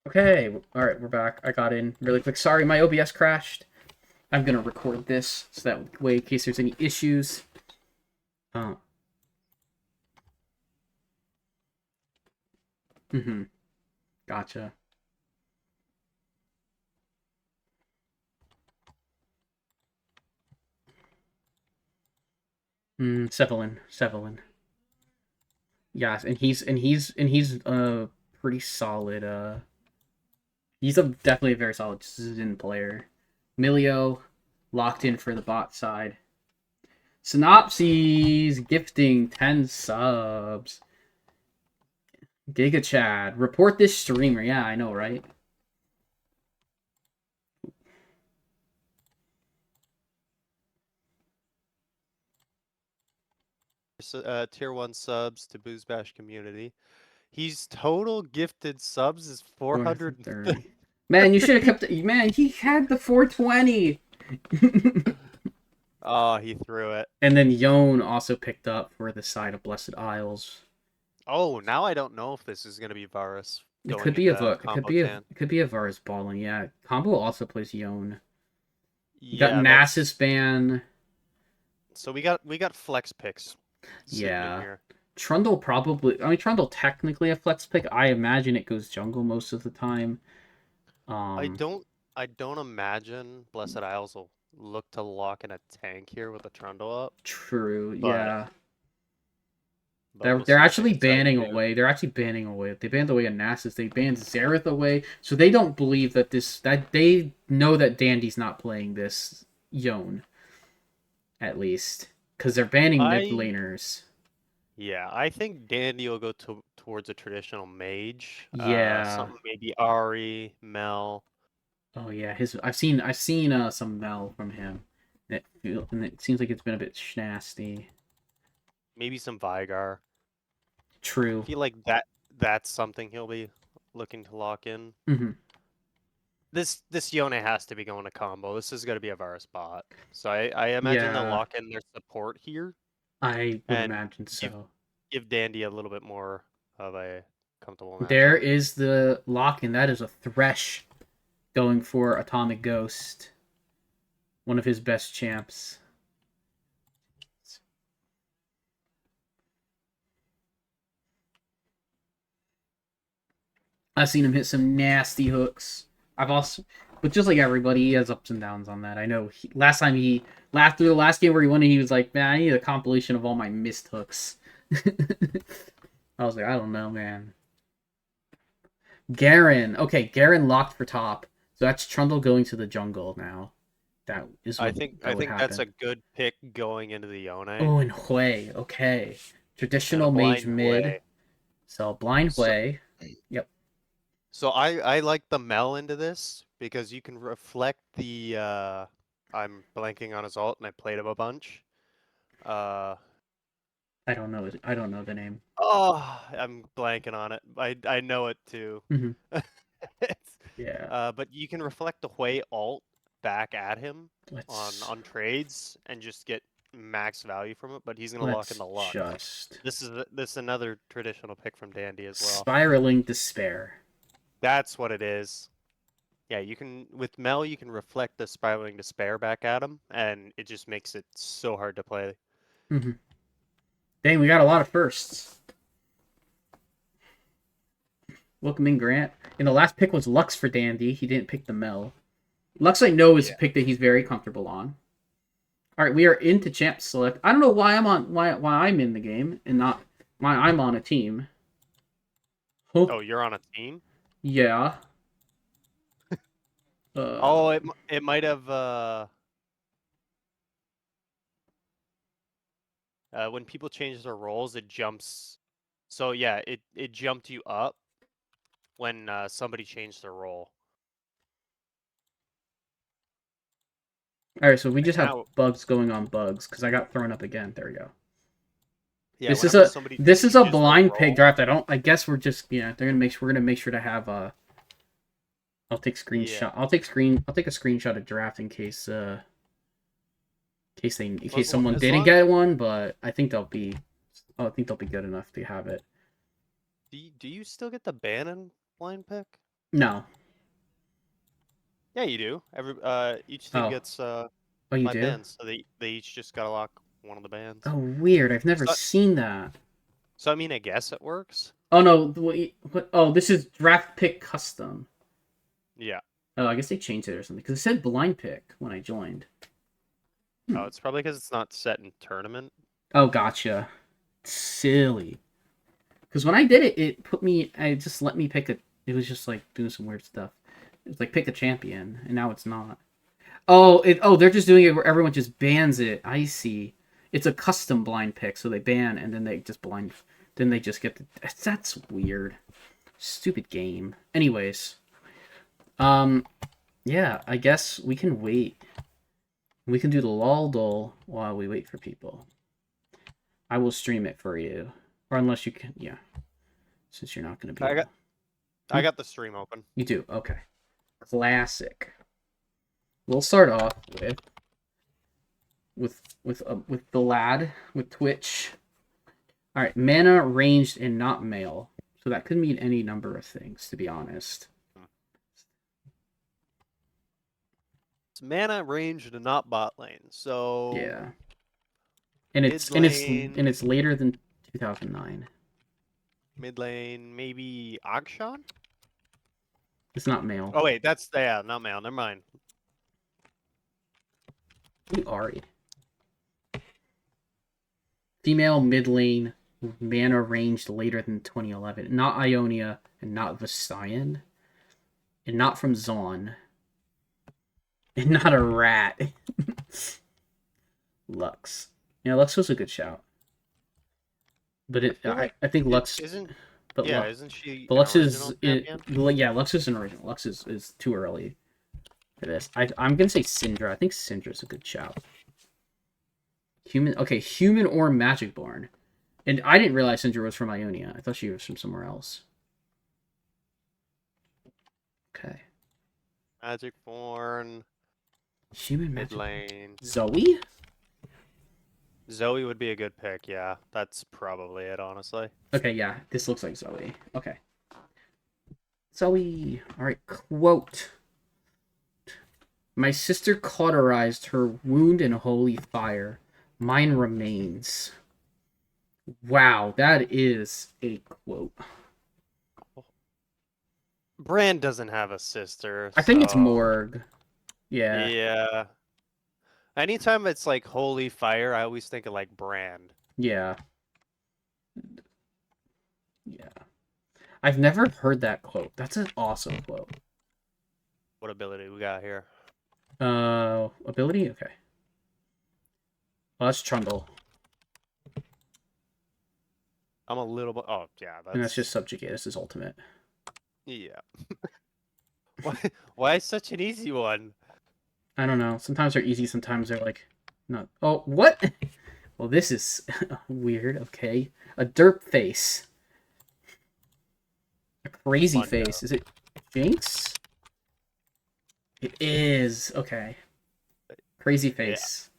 Okay, all right, we're back. I got in really quick. Sorry, my OBS crashed. I'm gonna record this so that way, in case there's any issues. Uh, gotcha. Sevelin. Yes, and he's pretty solid. He's definitely a very solid Zin player. Milio locked in for the bot side. Synopses gifting 10 subs. Giga Chad, report this streamer. Yeah, I know, right? Tier 1 subs to Booze Bash community. He's total gifted subs is 430. Man, you should have kept it. Man, he had the 420. Oh, he threw it. And then Yon also picked up for the side of Blessed Isles. Oh, now I don't know if this is gonna be Varus It going could be a into combo Tan. it could be a Varus balling. Yeah, Combo also plays Yon. You got Yeah, Nasus ban. so we got flex picks. Yeah. Here. Trundle probably. I mean, Trundle technically a flex pick. I imagine it goes jungle most of the time. I don't imagine Blessed Isles will look to lock in a tank here with a Trundle up. True. But, Yeah. But They're actually banning away. They're actually banning away. They banned away a Nasus. They banned Xerath away. So they don't believe that they know that Dandy's not playing this Yone. At least. Because they're banning mid laners. Yeah, I think Dandy will go towards a traditional mage. Yeah. Something maybe Ari, Mel. Oh yeah, I've seen some Mel from him. And it seems like it's been a bit nasty. Maybe some Vigar. True. I feel like that's something he'll be looking to lock in. This Yone has to be going to combo. This is going to be a Varus bot. So I imagine they'll lock in their support here. I would imagine so. Give Dandy a little bit more of a comfortable matchup. There is the lock in. That is a Thresh going for Atomic Ghost. One of his best champs. I've seen him hit some nasty hooks. But just like everybody, he has ups and downs on that. I know after the last game where he won, he was like, man, I need a compilation of all my missed hooks. I was like, I don't know, man. Garen. Okay, Garen locked for top. So that's Trundle going to the jungle now. That is what I think that's a good pick going into the Yone. Oh, and Hui. Okay. Traditional mage mid. So blind Hui. Yep. So I like the Mel into this because you can reflect the I'm blanking on his ult and I played him a bunch. I don't know the name. Oh, I'm blanking on it. I know it too. Yeah. But you can reflect the Hui ult back at him on trades and just get max value from it, but he's gonna lock in the luck. This is another traditional pick from Dandy as well. Spiraling Despair. That's what it is. Yeah, you can with Mel you can reflect the Spiraling Despair back at him, and it just makes it so hard to play. Dang, we got a lot of firsts. Welcome in, Grant. And the last pick was Lux for Dandy. He didn't pick the Mel. Lux, I know, is a pick that he's very comfortable on. All right, we are into champ select. I don't know why I'm in the game and not why I'm on a team. Oh, you're on a team? Yeah. Oh, it might have. When people change their roles, it jumps. So yeah, it jumped you up when somebody changed their role. All right, so we just have bugs going on bugs because I got thrown up again. There we go. Yeah, this is a blind pig draft. I guess we're just we're gonna make sure to have I'll take screenshot. I'll take a screenshot of draft in case someone didn't get one, but I think they'll be good enough to have it. Do you still get the ban in blind pick? No. Yeah, you do. Each team gets Oh, you 5 do? bands, so they each just gotta lock one of the bands. Oh, weird. I've never seen that. So I mean, I guess it works. Oh no! What? Oh, this is draft pick custom. Yeah. Oh, I guess they changed it or something because it said blind pick when I joined. Oh, it's probably because it's not set in tournament. Oh, gotcha. Silly. Because when I did it, it just let me pick a. It was just like doing some weird stuff. It was like pick a champion, and now it's not. Oh, they're just doing it where everyone just bans it. I see. It's a custom blind pick, so they ban and then they just blind. Then they just get the. That's weird. Stupid game. Anyways, yeah, I guess we can wait. We can do the lol dole while we wait for people. I will stream it for you, or unless you can, yeah. Since you're not going to be. I got the stream open. You do, okay. Classic. We'll start off with the lad with Twitch. All right, mana ranged and not male, so that could mean any number of things, to be honest. It's mana ranged and not bot lane, so yeah. And it's later than 2009. Mid lane, maybe Akshan? It's not male. Oh wait, that's not male. Never mind. Ari. Female mid lane, mana ranged later than 2011. Not Ionia and not Vistayan. And not from Zaun. And not a rat. Lux. Yeah, Lux was a good shout. But I think Lux isn't. But yeah, isn't she? But Lux is yeah, Lux is an original. Lux is too early for this. I'm gonna say Syndra. I think Syndra's a good shout. Human or Magicborn. And I didn't realize Syndra was from Ionia. I thought she was from somewhere else. Okay. Magicborn. Human mid lane. Zoe? Zoe would be a good pick, yeah. That's probably it, honestly. Okay, yeah. This looks like Zoe. Okay. Zoe. Alright, quote. My sister cauterized her wound in holy fire. Mine remains. Wow, that is a quote. Brand doesn't have a sister. I think it's Morg. Yeah. Yeah. Anytime it's like holy fire, I always think of like Brand. Yeah. Yeah. I've never heard that quote. That's an awesome quote. What ability we got here? Ability? Okay. Oh, that's Trundle. I'm a little bit. Oh, yeah. And that's just Subjugate. This is ultimate. Yeah. Why such an easy one? I don't know. Sometimes they're easy. Sometimes they're like, not. Oh, what? Well, this is weird. Okay. A derp face. A crazy face. Is it Jinx? It is. Okay. Crazy face. Yeah.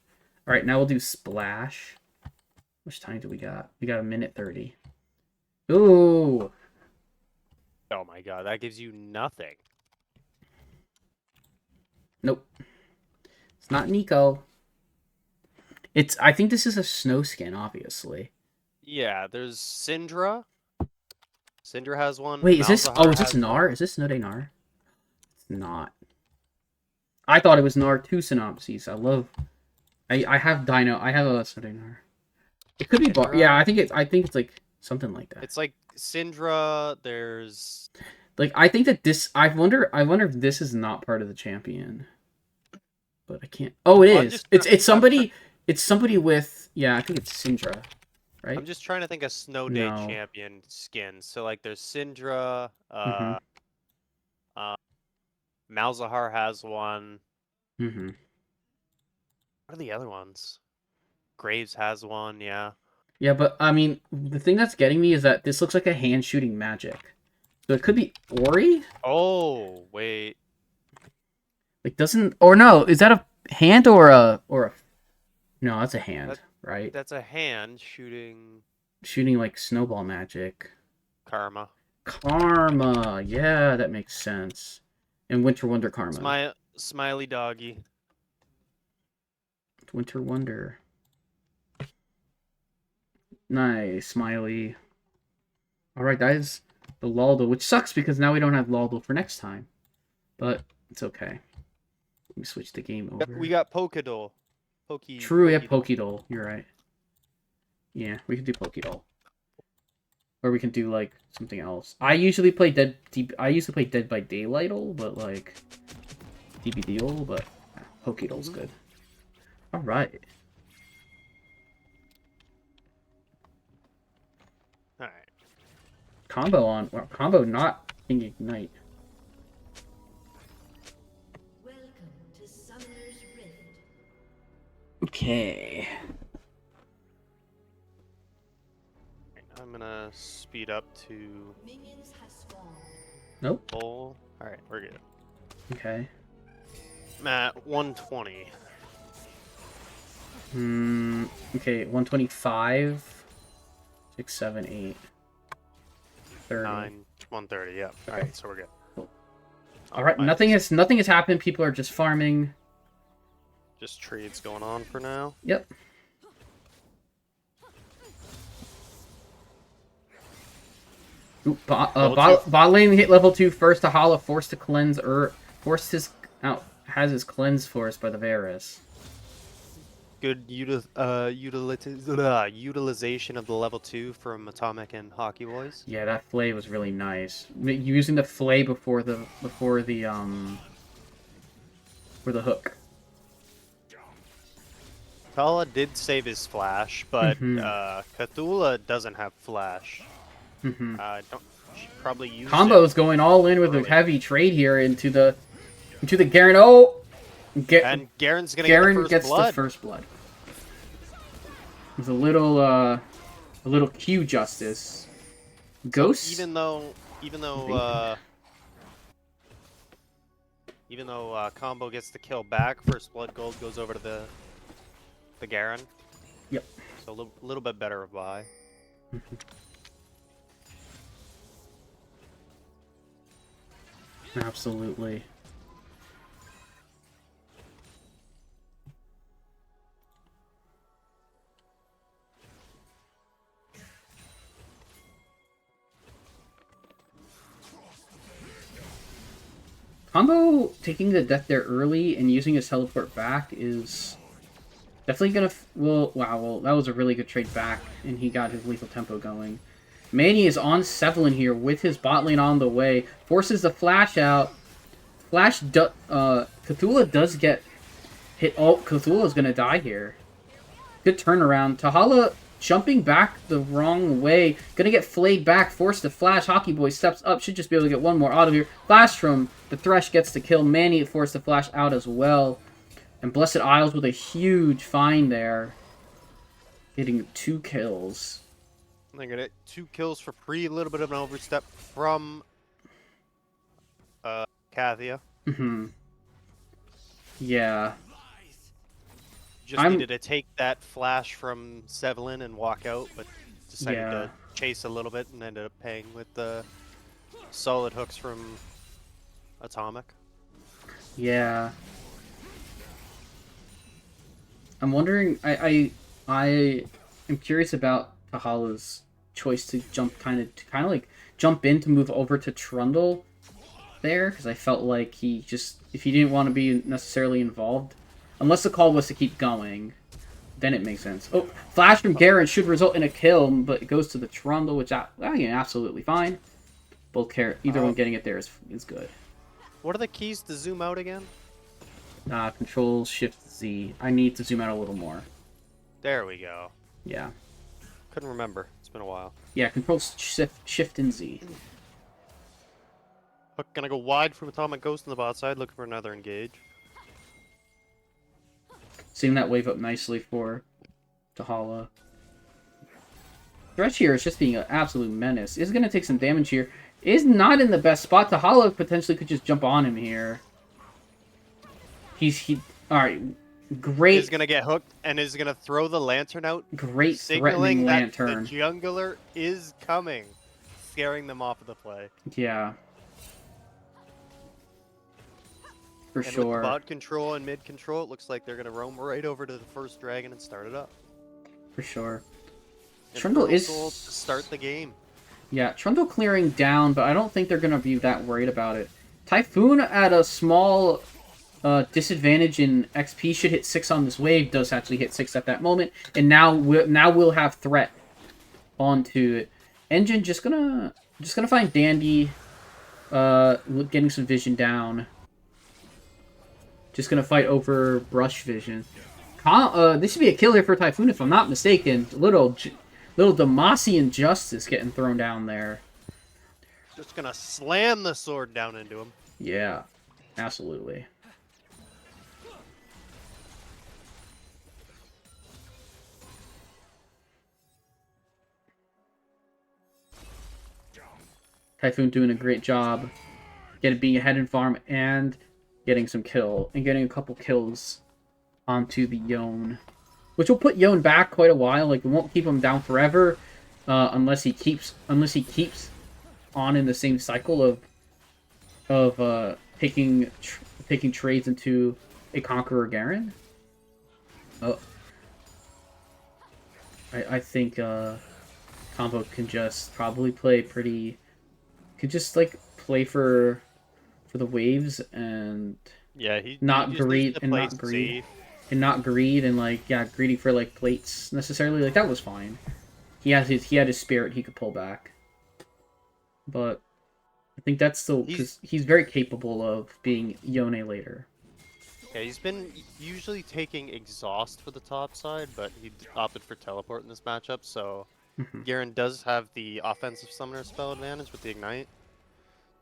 All right, now we'll do Splash. How much time do we got? We got 1:30. Ooh. Oh my god, that gives you nothing. Nope. It's not Nico. I think this is a snow skin, obviously. Yeah, there's Syndra. Syndra has one. Wait, is this... Oh, is this Gnar? Is this Snow Day Gnar? It's not. I thought it was Gnar 2 synopses. I love... I have Dino. I have a Snow Day Gnar. It could be... Yeah, I think it's like something like that. It's like Syndra, there's... Like, I think that this... I wonder if this is not part of the champion. But I can't... Oh, it is. It's somebody... It's somebody with... Yeah, I think it's Syndra. Right? I'm just trying to think of Snow Day champion skins. So, like, there's Syndra. Malzahar has one. Mm-hmm. What are the other ones? Graves has one, yeah. Yeah, but, I mean, the thing that's getting me is that this looks like a hand shooting magic. So it could be Ori? Oh, wait. Like, doesn't... Or no, is that a hand or a... No, that's a hand, right? That's a hand shooting... Shooting, like, snowball magic. Karma. Karma. Yeah, that makes sense. And Winter Wonder Karma. Smiley doggy. Winter Wonder. Nice, Smiley. Alright, guys. The Laldle, which sucks because now we don't have Laldle for next time. But it's okay. Let me switch the game over. We got Pokédoll. True, yeah, Pokédoll. You're right. Yeah, we can do Pokédoll. Or we can do like something else. I usually play Dead by Daylight, but like DBD, but Pokédoll's good. All right. All right. Combo not Ignite. Welcome to Summoner's Rift. Okay. I'm gonna speed up to. Minions have spawned. Nope. Full. All right, we're good. Okay. I'm at 120. Okay, 125. 6, 7, 8. 30. 9, 130. Yeah. Okay. All right, so we're good. Cool. All right, nothing has happened. People are just farming. Just trades going on for now. Yep. Ooh, bot lane hit level 2 first. Tahala forced to cleanse has his cleanse forced by the Varus. Good utilization of the level 2 from Atomic and Hockey Boys. Yeah, that flay was really nice. Using the flay before the hook. Tala did save his flash, but Cthulhu doesn't have flash. She probably used Combo's going all in with a heavy trade here into the Garen. Oh, and Garen's gonna get the first blood. There's a little Q justice. Ghost. So even though Combo gets the kill back, first blood gold goes over to the Garen. Yep. So a little bit better of buy. Absolutely. Combo taking the death there early and using his teleport back is definitely gonna. Well, that was a really good trade back, and he got his lethal tempo going. Manny is on Sevlin here with his bot lane on the way. Forces the flash out. Cthulhu does get hit. Oh, Cthulhu's gonna die here. Good turnaround. Tahala jumping back the wrong way. Gonna get flayed back. Forced to flash. Hockey Boy steps up. Should just be able to get one more out of here. Flash from the Thresh gets to kill. Manny forced to flash out as well. And Blessed Isles with a huge find there. Getting 2 kills. They're gonna get 2 kills for free. A little bit of an overstep from Icathia. Yeah. Just needed to take that flash from Sevlin and walk out, but decided to chase a little bit and ended up paying with the solid hooks from Atomic. Yeah. I'm wondering. I am curious about Tahala's choice to kind of like jump in to move over to Trundle there, because I felt like if he didn't want to be necessarily involved, unless the call was to keep going, then it makes sense. Oh, flash from Garen should result in a kill, but it goes to the Trundle, which absolutely fine. Either one getting it there is good. What are the keys to zoom out again? Control Shift Z. I need to zoom out a little more. There we go. Yeah. Couldn't remember. It's been a while. Yeah, Control Shift and Z. Hook gonna go wide from Atomic Ghost on the bot side, looking for another engage. Seeing that wave up nicely for Tahala. Thresh here is just being an absolute menace. Is going to take some damage here. Is not in the best spot. Tahala potentially could just jump on him here. Alright. Great. He's going to get hooked and is going to throw the lantern out. Great threatening lantern. That the jungler is coming. scaring them off of the play. Yeah. For and sure. With bot control and mid control, it looks like they're gonna roam right over to the first dragon and start it up. For sure. And Trundle is to start the game. Yeah, Trundle clearing down, but I don't think they're gonna be that worried about it. Typhoon at a small disadvantage in XP should hit 6 on this wave. Does actually hit 6 at that moment, and now we'll have threat onto it. Engine just gonna find Dandy, getting some vision down. Just gonna fight over brush vision. This should be a killer for Typhoon if I'm not mistaken. Little Demacian Justice getting thrown down there. Just gonna slam the sword down into him. Yeah, absolutely. Typhoon doing a great job being ahead in farm and getting a couple kills onto the Yone, which will put Yone back quite a while. Like, it won't keep him down forever, unless he keeps on in the same cycle of taking trades into a Conqueror Garen. Oh, I think Combo can just probably play pretty. Could just like play for the waves and not greed and like greedy for like plates necessarily. Like, that was fine. He had his spirit he could pull back, but I think that's still because he's very capable of being Yone later. Yeah, he's been usually taking exhaust for the top side, but he opted for teleport in this matchup, so Garen does have the offensive summoner spell advantage with the ignite.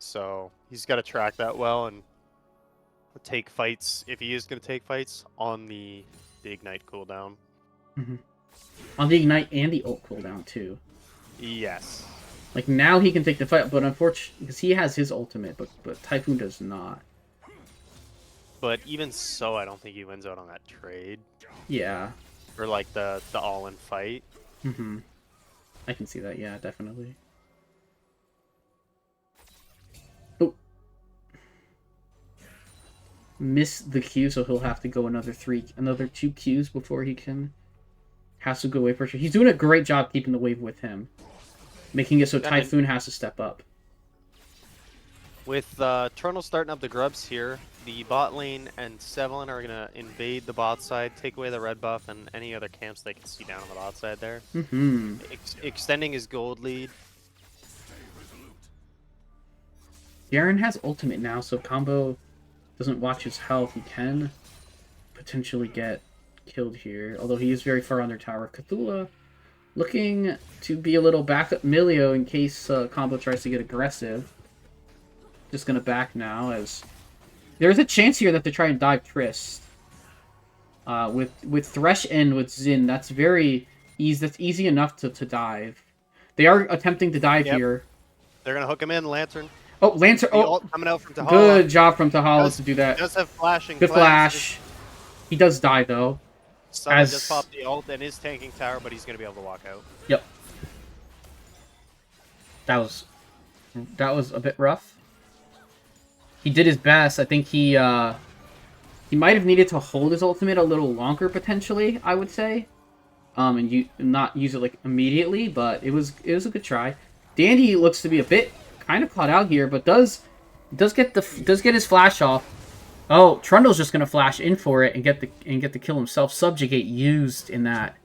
So he's got to track that well and take fights, if he is going to take fights, on the ignite cooldown. On the ignite and the ult cooldown too. Yes. Like, now he can take the fight, but unfortunately, because he has his ultimate, but Typhoon does not. But even so, I don't think he wins out on that trade. Yeah. Or like the all-in fight. I can see that. Yeah, definitely. Oh. Miss the Q, so he'll have to go another 2 Qs before he has to go wave pressure. He's doing a great job keeping the wave with him, making it so Typhoon has to step up. With Trundle starting up the grubs here, the bot lane and Sevlin are gonna invade the bot side, take away the red buff and any other camps they can see down on the bot side there. Extending his gold lead. Garen has ultimate now, so if Combo doesn't watch his health, he can potentially get killed here. Although he is very far under tower. Cthulhu looking to be a little backup Milio in case Combo tries to get aggressive. Just gonna back now, as there's a chance here that they try and dive Trist. With Thresh and with Xin, that's very easy. That's easy enough to dive. They are attempting to dive here. They're gonna hook him in, Lantern. Oh, Lantern! Oh, coming out from Tahala. Good job from Tahala to do that. He does have flashing. Good flash. He does die though. Summon just popped the ult and is tanking tower, but he's gonna be able to walk out. Yep. That was a bit rough. He did his best. I think he might have needed to hold his ultimate a little longer potentially, I would say. And not use it like immediately, but it was a good try. Dandy looks to be a bit kind of caught out here, but does get his flash off. Oh, Trundle's just gonna flash in for it and get the kill himself. Subjugate used in that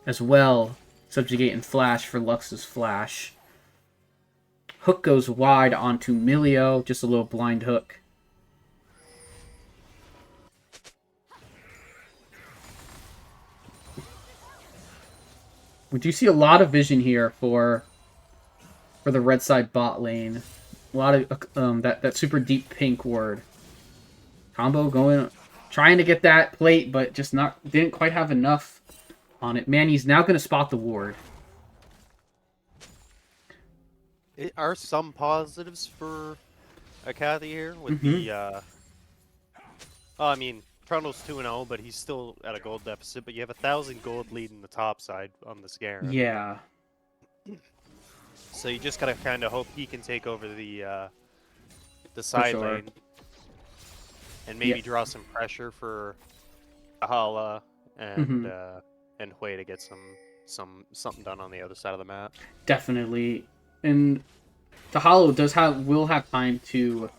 as well. Subjugate and flash for Lux's flash. Hook goes wide onto Milio. Just a little blind hook. We do see a lot of vision here for the red side bot lane. A lot of that super deep pink ward. Combo trying to get that plate, but just didn't quite have enough on it. Man, he's now going to spot the ward. Are some positives for Icathia here with the I mean, Trundle's 2-0, but he's still at a gold deficit, but you have 1,000 gold lead in the top side on this Garen. Yeah. So you just gotta kind of hope he can take over the side lane, and maybe draw some pressure for Kahala and Hui to get something done on the other side of the map. Definitely, and Kahala will have time to.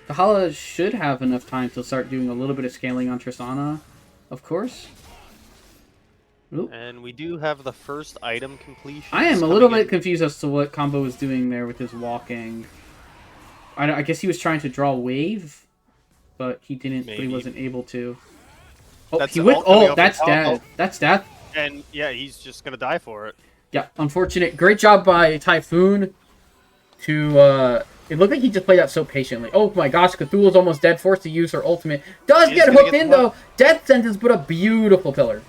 Kahala should have enough time to start doing a little bit of scaling on Tristana, of course. Ooh. And we do have the first item completion. I am a little bit confused as to what Combo was doing there with his walking. I guess he was trying to draw a wave, but he didn't. Maybe. But he wasn't able to. Oh, that's that's dead. That's death. And yeah, he's just gonna die for it. Yeah, unfortunate. Great job by Typhoon to. It looked like he just played out so patiently. Oh my gosh, Cthulhu's almost dead, forced to use her ultimate. Does get hooked in though. Death Sentence, but a beautiful pillar.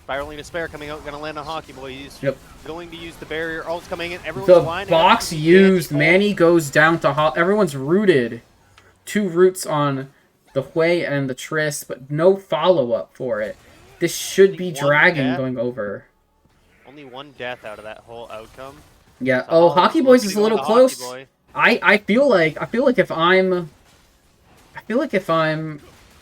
Spiraling Despair coming out, gonna land on Hockey Boy. He's going to use the barrier. Ult's coming in. Everyone's lining up. The box used. Manny goes down to everyone's rooted. 2 roots on the Hui and the Trist, but no follow-up for it. This should be Dragon going over. Only 1 death out of that whole outcome. Yeah. So Hockey Boys is a little close. I feel like if I'm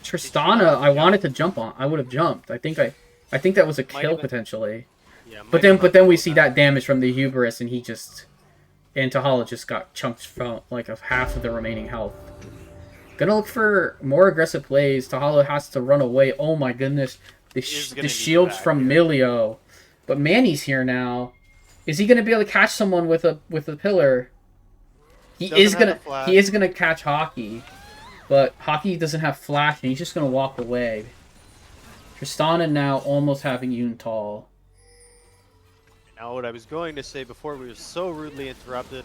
Tristana, I wanted to jump on. I would have jumped. I think that was a kill potentially. Yeah, but then we see that damage from the Hubris, and Tahala just got chunked from like half of the remaining health. Gonna look for more aggressive plays. Tahala has to run away. Oh my goodness, the shields from Milio, but Manny's here now. Is he gonna be able to catch someone with a pillar? He is gonna catch Hockey, but Hockey doesn't have flash, and he's just gonna walk away. Tristana now almost having Yuntal. Now what I was going to say before we were so rudely interrupted,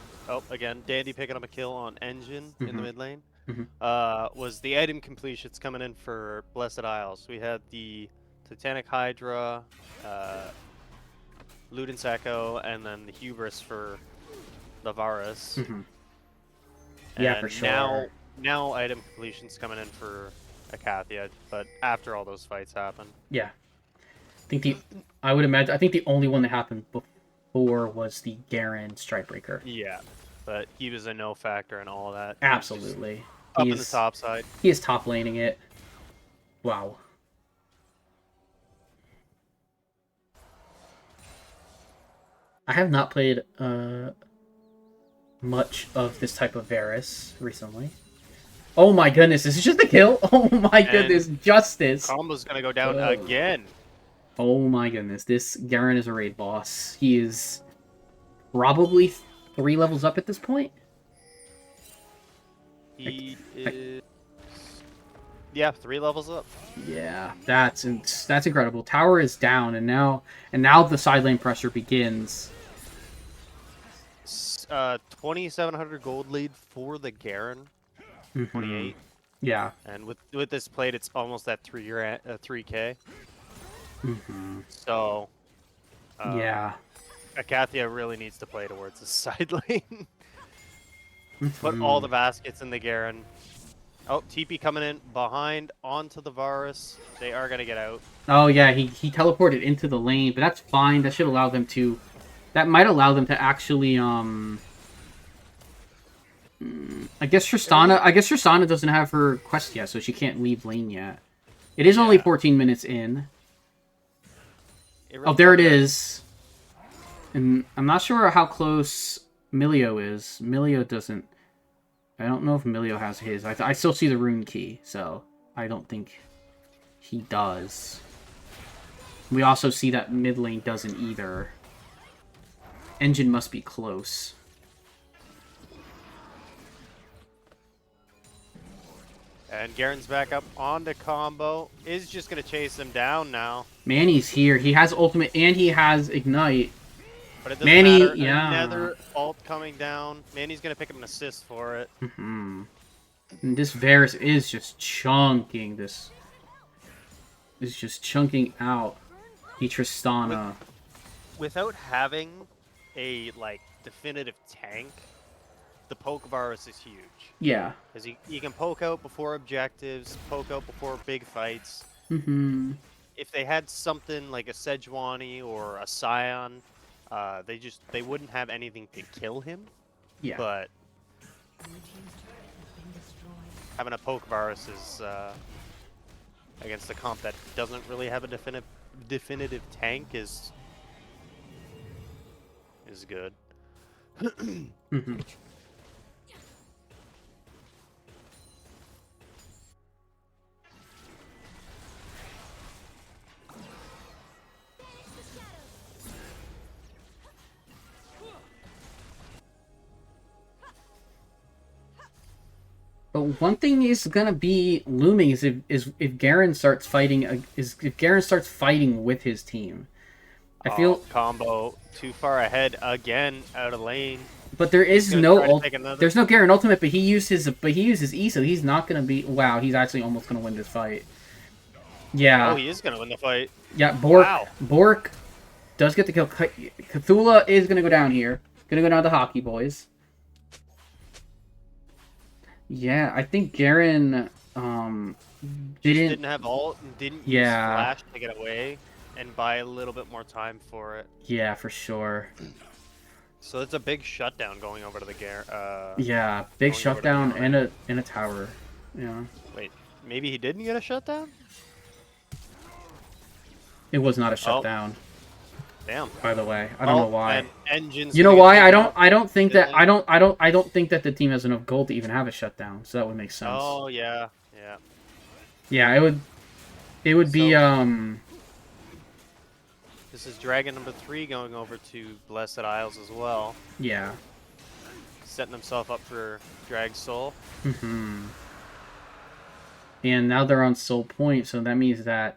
again, Dandy picking up a kill on Engine in the mid lane, was the item completions coming in for Blessed Isles. We had the Titanic Hydra, Ludens Echo, and then the Hubris for the Varus. Yeah, for sure. Now item completions coming in for Icathia, but after all those fights happen. Yeah. I would imagine, I think the only one that happened before was the Garen Strikebreaker. Yeah, but he was a no factor in all of that. Absolutely. Up in the top side. He is top laning it. Wow. I have not played much of this type of Varus recently. Oh my goodness, this is just a kill? Oh my goodness, justice. Combo's gonna go down again. Oh my goodness, this Garen is a raid boss. He is probably 3 levels up at this point. He is... Yeah, 3 levels up. Yeah, that's incredible. Tower is down, and now the side lane pressure begins. 2,700 gold lead for the Garen. 28. Yeah. And with this plate, it's almost at 3K. So. Yeah. Icathia really needs to play towards the side lane. Put all the baskets in the Garen. Oh, TP coming in behind onto the Varus. They are gonna get out. Oh yeah, he teleported into the lane, but that's fine. That should allow them to. That might allow them to actually I guess Tristana doesn't have her quest yet, so she can't leave lane yet. It is only 14 minutes in. Oh, there it is. And I'm not sure how close Milio is. Milio doesn't... I don't know if Milio has his. I still see the rune key, so I don't think he does. We also see that mid lane doesn't either. Engine must be close. And Garen's back up onto Combo. Is just going to chase him down now. Manny's here. He has ultimate and he has ignite. But it doesn't matter. Yeah. Another ult coming down. Manny's going to pick up an assist for it. And this Varus is just chunking this. Is just chunking out the Tristana. Without having a definitive tank, the poke Varus is huge. Yeah. Because you can poke out before objectives, poke out before big fights. If they had something like a Sejuani or a Scion, they wouldn't have anything to kill him. Yeah. But having a poke virus is against a comp that doesn't really have a definitive tank is good. Mm-hmm. But one thing is gonna be looming is if Garen starts fighting with his team. I feel combo too far ahead again, out of lane. But there is there's no Garen ultimate, but he used his E, so he's not gonna be. Wow, he's actually almost gonna win this fight. Yeah. Oh, he is gonna win the fight. Yeah, Bork does get the kill. Cthulhu is gonna go down here. Gonna go down to Hockey Boys. Yeah, I think Garen didn't have ult, didn't use flash to get away and buy a little bit more time for it. Yeah, for sure. So it's a big shutdown going over to the Garen. Yeah, big shutdown and a tower. Yeah. Wait, maybe he didn't get a shutdown? It was not a shutdown. Damn. By the way, I don't know why. Engines. You know why? I don't think that the team has enough gold to even have a shutdown. So that would make sense. Oh yeah, yeah. Yeah, it would be This is Dragon number 3 going over to Blessed Isles as well. Yeah. Setting himself up for Drag Soul. Mm-hmm. And now they're on Soul Point, so that means that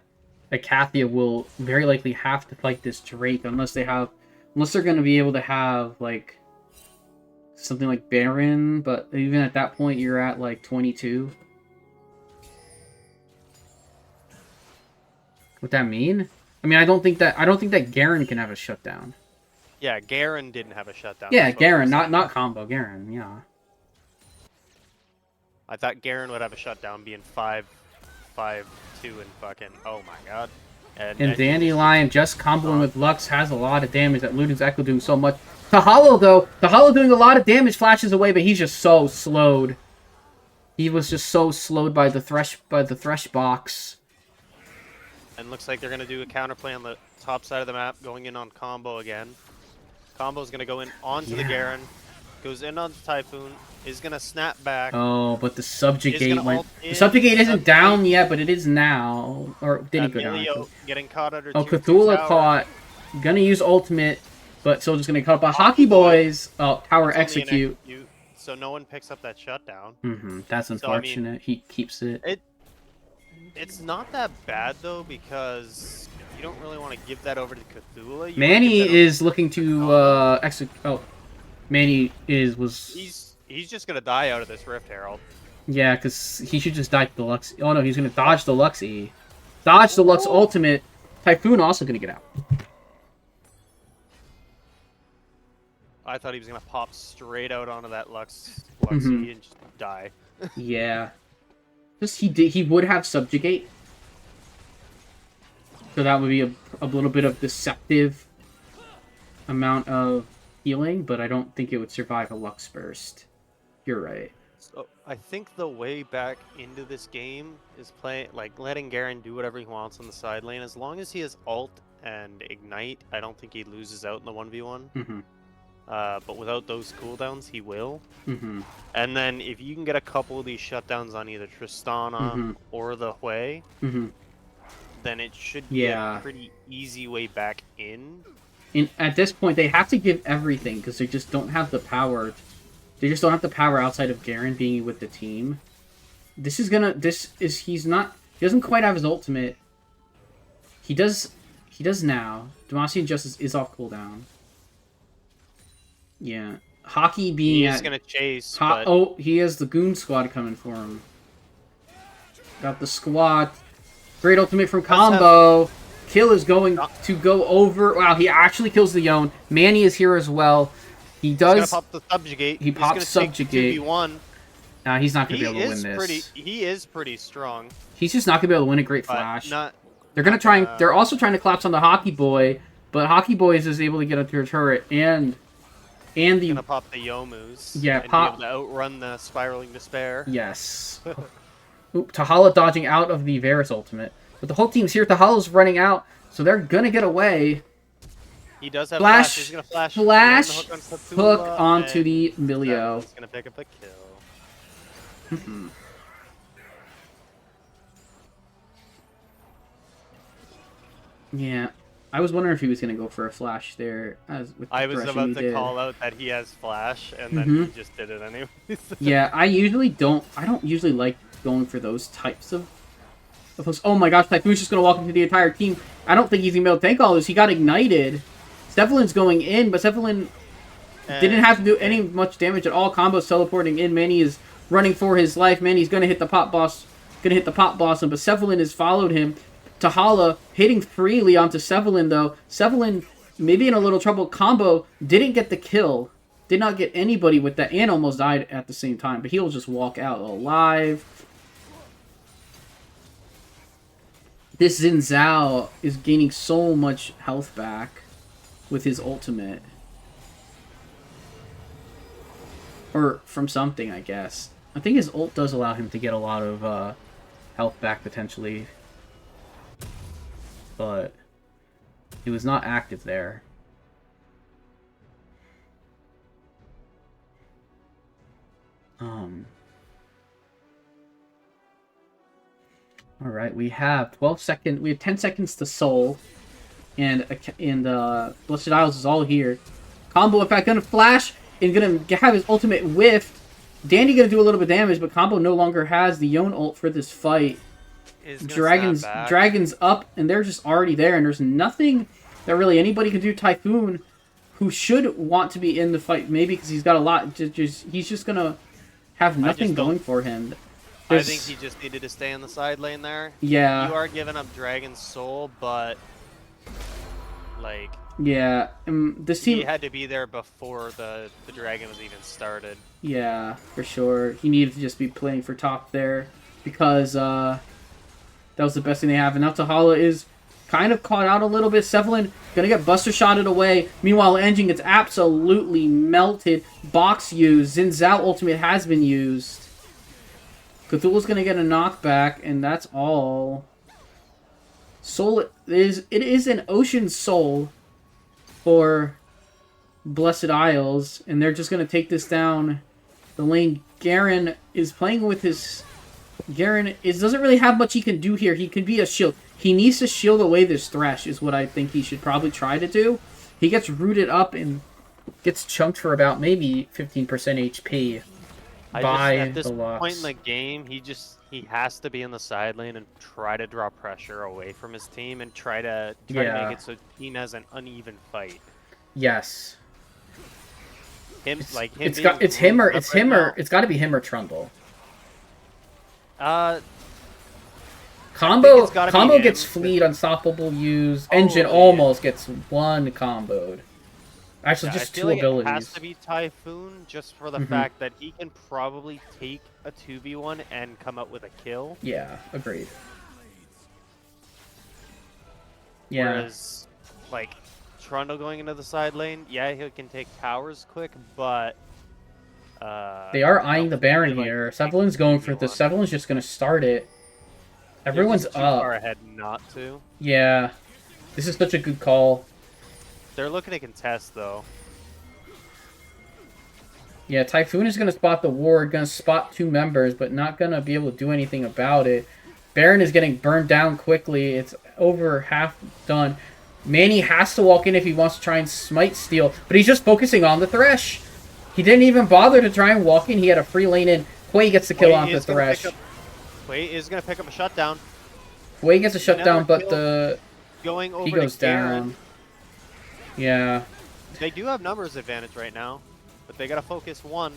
Icathia will very likely have to fight this Drake unless they're going to be able to have like something like Baron, but even at that point you're at like 22. What that mean? I mean, I don't think that Garen can have a shutdown. Yeah, Garen didn't have a shutdown. Yeah, Garen, not combo Garen. Yeah. I thought Garen would have a shutdown, being 5-2 and fucking. Oh my god. And Dandelion just comboing with Lux has a lot of damage. That Luden's Echo doing so much. Tahalo though, Tahalo doing a lot of damage, flashes away, but he's just so slowed. He was just so slowed by the thresh box. And looks like they're going to do a counterplay on the top side of the map, going in on Combo again. Combo's going to go in onto the Garen, goes in on the Typhoon, is going to snap back. Oh, but the Subjugate went... The Subjugate isn't down yet, but it is now. Or did he go down? Getting caught under Cthulhu caught. Gonna use ultimate, but Soldier's going to cut by Hockey Boys. Oh, tower execute. So no one picks up that shutdown. Mm-hmm. That's unfortunate. So, I mean, he keeps it. It's not that bad though, because you don't really want to give that over to Cthulhu. Manny is looking to execute. Oh, Manny was. He's just gonna die out of this Rift Herald. Yeah, because he should just die to the Lux. Oh no, he's gonna dodge the Lux E, dodge the Lux ultimate. Typhoon also gonna get out. I thought he was gonna pop straight out onto that Lux E and just die. Yeah. He would have Subjugate. So that would be a little bit of deceptive amount of healing, but I don't think it would survive a Lux Burst. You're right. So I think the way back into this game is letting Garen do whatever he wants on the side lane. As long as he has ult and ignite, I don't think he loses out in the 1v1. Mm-hmm. But without those cooldowns, he will. Mm-hmm. And then if you can get a couple of these shutdowns on either Tristana or the Hui, then it should be a pretty easy way back in. At this point, they have to give everything because they just don't have the power. They just don't have the power outside of Garen being with the team. He doesn't quite have his ultimate. He does now. Demacian Justice is off cooldown. Yeah. Hockey being He's gonna chase. Oh, he has the Goon Squad coming for him. Got the squad. Great ultimate from Combo. Kill is going to go over. Wow, he actually kills the Yone. Manny is here as well. He does. He's gonna pop the Subjugate. He pops Subjugate. 2v1. Nah, he's not gonna be able to win this. He is pretty strong. He's just not gonna be able to win a Great Flash. They're gonna try. They're also trying to collapse on the Hockey Boy. But Hockey Boys is able to get up to her turret and the gonna pop the Yomus. Yeah, and be able to outrun the Spiraling Despair. Yes. Oop, Tahala dodging out of the Varus ultimate. But the whole team's here. Tahala's running out, so they're gonna get away. He does have flash. He's gonna flash. Hook onto the Milio. He's gonna pick up a kill. Yeah. I was wondering if he was going to go for a flash there. I was about to call out that he has flash, and then he just did it anyways. Yeah, I don't usually like going for those types of oh my gosh, Typhoon's just going to walk into the entire team. I don't think he's going to be able to tank all this. He got ignited. Cephalin's going in, but Cephalin didn't have to do any much damage at all. Combo's teleporting in. Manny is running for his life. Manny's going to hit the pop boss. But Cephalin has followed him. Tahala hitting freely onto Cephalin, though. Cephalin maybe in a little trouble. Combo didn't get the kill. Did not get anybody with that, and almost died at the same time. But he'll just walk out alive. This Xin Zhao is gaining so much health back with his ultimate. Or from something, I guess. I think his ult does allow him to get a lot of health back, potentially. But he was not active there. Alright, we have 12 seconds. We have 10 seconds to soul. And Blessed Isles is all here. Combo, in fact, gonna flash and gonna have his ultimate whiffed. Dandy gonna do a little bit of damage, but Combo no longer has the Yone ult for this fight. Dragons up, and they're just already there, and there's nothing that really anybody can do. Typhoon, who should want to be in the fight, maybe because he's got a lot, he's just gonna have nothing going for him. I think he just needed to stay in the side lane there. Yeah. You are giving up Dragon's Soul, but like... Yeah, this team... He had to be there before the dragon was even started. Yeah, for sure. He needed to just be playing for top there, because that was the best thing they have. And now Tahala is kind of caught out a little bit. Cephalin gonna get Buster Shotted away. Meanwhile, Engine gets absolutely melted. Box used. Xin Zhao ultimate has been used. Cthulhu's gonna get a knockback, and that's all. Soul it is an Ocean Soul for Blessed Isles, and they're just gonna take this down the lane. Garen is playing with his... Garen doesn't really have much he can do here. He can be a shield. He needs to shield away this Thresh is what I think he should probably try to do. He gets rooted up and gets chunked for about maybe 15% HP at this point in the game, he has to be in the side lane and try to draw pressure away from his team and try to make it so the team has an uneven fight. Yes. It's got to be him or Trundle. Combo gets fleet, unstoppable use. Engine almost gets one comboed. Actually, just two abilities. It has to be Typhoon just for the fact that he can probably take a 2v1 and come out with a kill. Yeah, agreed. Yeah. Whereas, like, Trundle going into the side lane, yeah, he can take towers quick, but... they are eyeing the Baron here. Cephalin's going for this. Cephalin's just going to start it. Everyone's up. Too far ahead not to. Yeah. This is such a good call. They're looking to contest, though. Yeah, Typhoon is going to spot the ward, going to spot two members, but not going to be able to do anything about it. Baron is getting burned down quickly. It's over half done. Manny has to walk in if he wants to try and smite steal, but he's just focusing on the Thresh. He didn't even bother to try and walk in. He had a free lane in. Quay gets the kill on the Thresh. Quay is going to pick up a shutdown. Quay gets a shutdown, but he goes down. Yeah. They do have numbers advantage right now, but they got to focus one.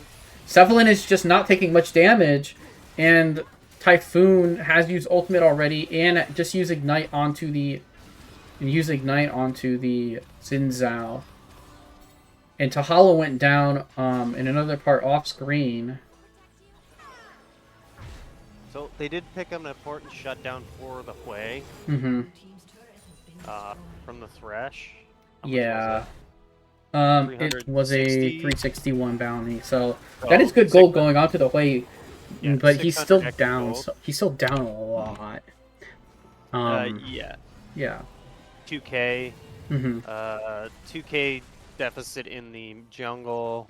Cephalin is just not taking much damage, and Typhoon has used ultimate already, and just use Ignite onto the Xin Zhao. And Tahala went down in another part off screen. So they did pick up an important shutdown for the Hui. Mm-hmm. From the Thresh. Yeah. It was a 361 bounty, so that is good gold going on to the Hui, but he's still down. So he's still down a lot. Yeah. Yeah. 2K. 2K deficit in the jungle.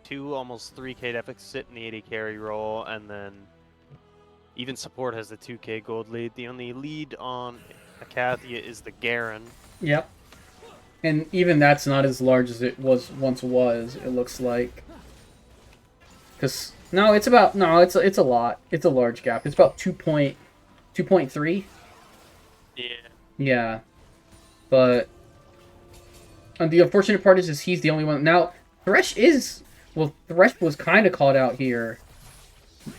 2 almost 3K deficit in the 80 carry role, and then even support has the 2K gold lead. The only lead on Icathia is the Garen. Yep. And even that's not as large as it once was, it looks like. Cause it's a lot. It's a large gap. It's about 2.3. Yeah. Yeah. But the unfortunate part is he's the only one. Now, Thresh was kind of caught out here.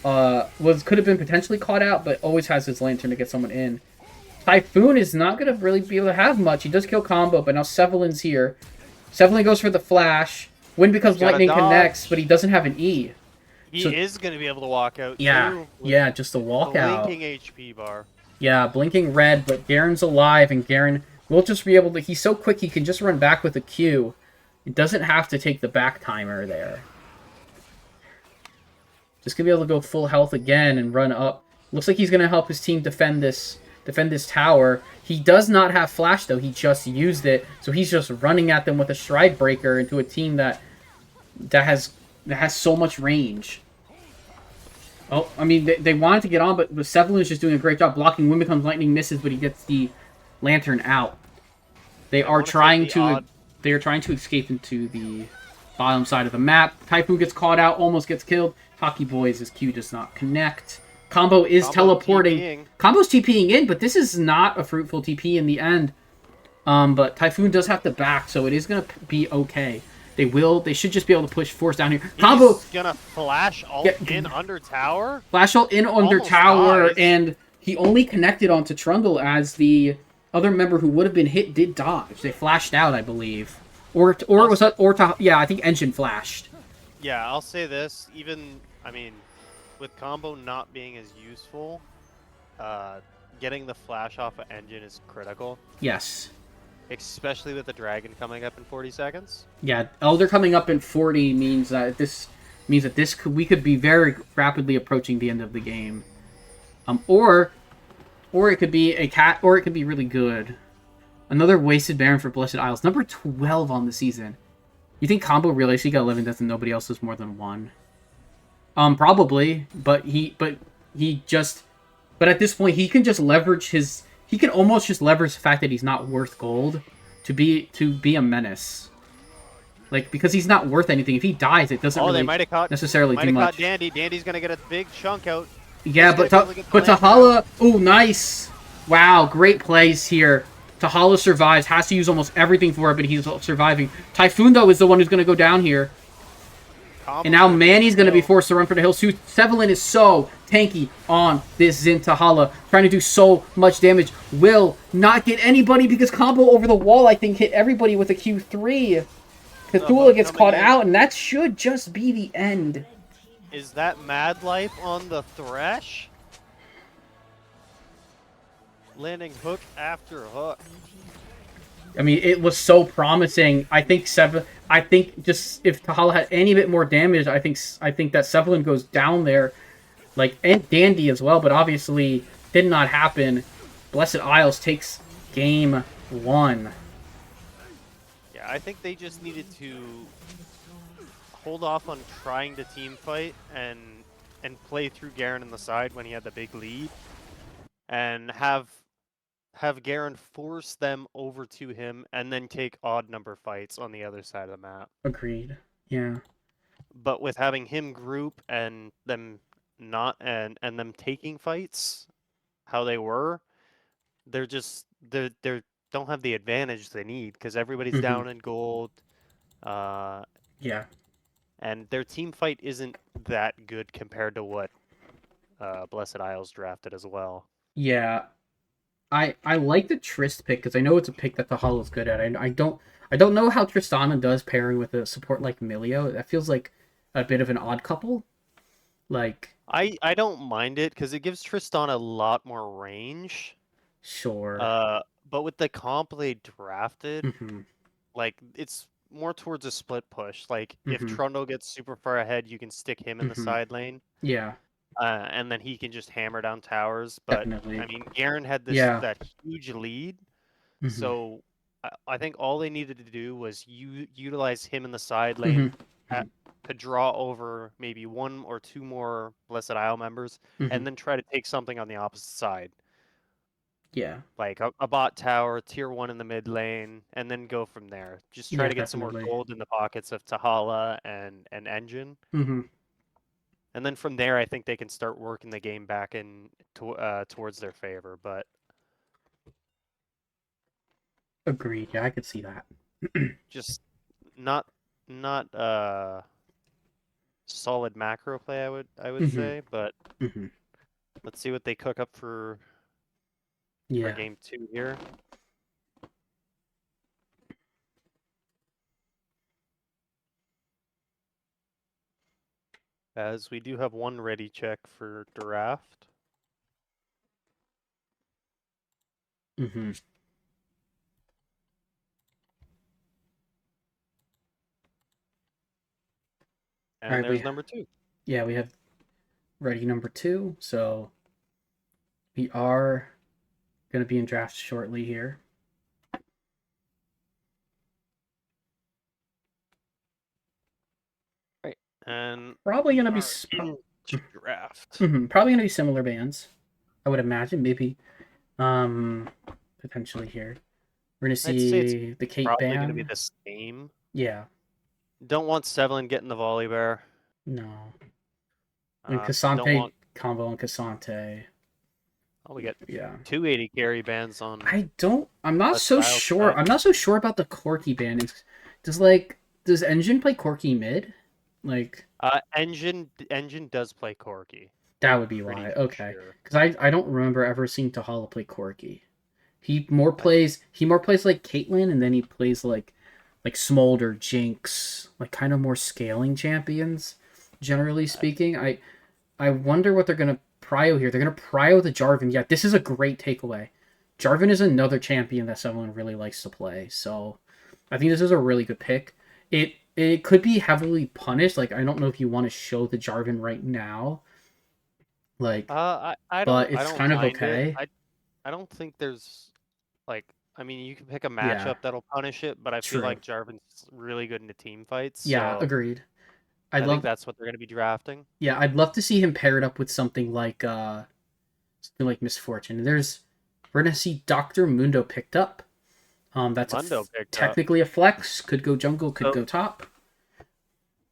Could have been potentially caught out, but always has his lantern to get someone in. Typhoon is not going to really be able to have much. He does kill combo, but now Sevelin's here. Sevelin goes for the flash. Wind becomes lightning connects, but he doesn't have an E. He is going to be able to walk out, too. Yeah, just a walkout. Blinking HP bar. Yeah, blinking red, but Garen's alive, and Garen will just be able to... He's so quick, he can just run back with a Q. He doesn't have to take the back timer there. Just going to be able to go full health again and run up. Looks like he's going to help his team defend this tower. He does not have flash, though. He just used it, so he's just running at them with a stride breaker into a team that has so much range. Oh, I mean, they wanted to get on, but Sevelin is just doing a great job blocking. Wind becomes lightning, misses, but he gets the lantern out. They are trying to escape into the bottom side of the map. Typhoon gets caught out, almost gets killed. Hockey Boys, his Q does not connect. Combo is teleporting. TPing. Combo's TPing in, but this is not a fruitful TP in the end. But Typhoon does have to back, so it is going to be okay. They should just be able to push force down here. Combo gonna flash ult in under tower. Flash ult in under tower, and he only connected onto Trundle as the other member who would have been hit did dodge. They flashed out, I believe, I think Engine flashed. Yeah, I'll say this. With combo not being as useful, getting the flash off of Engine is critical. Yes. Especially with the dragon coming up in 40 seconds. Yeah, Elder coming up in 40 means that we could be very rapidly approaching the end of the game. Or it could be a cat, or it could be really good. Another wasted Baron for Blessed Isles, number 12 on the season. You think Combo realized he got 11 deaths and nobody else has more than 1? Probably, but at this point he can just leverage his. He can almost just leverage the fact that he's not worth gold to be a menace. Like, because he's not worth anything. If he dies, it doesn't really necessarily do much. Dandy. Dandy's gonna get a big chunk out. Yeah, but Tahala... Ooh, nice! Wow, great plays here. Tahala survives. Has to use almost everything for it, but he's surviving. Typhoon, though, is the one who's gonna go down here. And now Manny's going to be forced to run for the hills. Sevelin is so tanky on this Xin Tahala. Trying to do so much damage. Will not get anybody because combo over the wall, I think, hit everybody with a Q3. Cthulhu gets caught out, and that should just be the end. Is that Mad Life on the Thresh? Landing hook after hook. I mean, it was so promising. I think just if Tahala had any bit more damage, I think that Sevelin goes down there, and Dandy as well. But obviously, did not happen. Blessed Isles takes game 1. Yeah, I think they just needed to hold off on trying to team fight and play through Garen in the side when he had the big lead, and have Garen force them over to him and then take odd number fights on the other side of the map. Agreed. Yeah. But with having him group and them not and them taking fights how they were, they don't have the advantage they need because everybody's down in gold. Yeah. And their team fight isn't that good compared to what Blessed Isles drafted as well. Yeah. I like the Trist pick because I know it's a pick that Tahala's good at. I don't know how Tristana does pairing with a support like Milio. That feels like a bit of an odd couple. I don't mind it because it gives Tristana a lot more range. Sure. with the comp they drafted, like it's more towards a split push. Like if Trundle gets super far ahead, you can stick him in the side lane. Yeah. And then he can just hammer down towers. But Definitely. I mean, Garen had that huge lead, so I think all they needed to do was utilize him in the side lane to draw over maybe 1 or 2 more Blessed Isle members, and then try to take something on the opposite side. Yeah. Like a bot tower, tier 1 in the mid lane, and then go from there. Just try to get some more gold in the pockets of Tahala and Engine. And then from there, I think they can start working the game back in towards their favor. But agreed. Yeah, I could see that. just not solid macro play. I would say, but let's see what they cook up for game 2 here. As we do have one ready check for draft. And right, there's number 2. Yeah, we have ready number 2. So we are going to be in draft shortly here. Right. And probably going to be draft. Probably going to be similar bands. I would imagine, maybe potentially here. We're going to see the Kate probably band. Going to be the same. Yeah. Don't want Sevlin getting the volley bear. No. And Cassante combo on Cassante. Oh, we got 280 carry bands on. I'm not so sure. I'm not so sure about the Corki band. Does Engine play Corki mid? Like Engine does play Corki. That would be why. Okay. Because I don't remember ever seeing Tahala play Corki. He more plays like Caitlyn, and then he plays like Smolder, Jinx, like kind of more scaling champions, generally speaking. I wonder what they're gonna prio here. They're gonna prio the Jarvan. Yeah, this is a great takeaway. Jarvan is another champion that someone really likes to play, so I think this is a really good pick. It could be heavily punished. Like, I don't know if you want to show the Jarvan right now. Like, I don't. But it's kind of okay. I don't think there's like. I mean, you can pick a matchup that'll punish it, but I feel like Jarvan's really good into team fights. Yeah, so agreed. I think that's what they're going to be drafting. Yeah, I'd love to see him paired up with something like Misfortune. We're gonna see Dr. Mundo picked up. That's technically a flex. Could go jungle, could go top.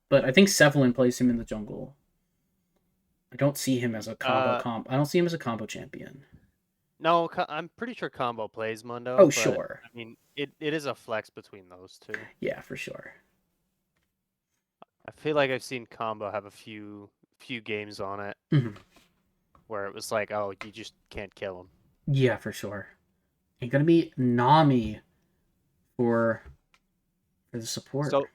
But I think Sevlin plays him in the jungle. I don't see him as a combo I don't see him as a combo champion. No, I'm pretty sure combo plays Mundo. Oh, sure. I mean, it is a flex between those two. Yeah, for sure. I feel like I've seen combo have a few games on it where it was like, oh, you just can't kill him. Yeah, for sure. It's gonna be Nami for the support. So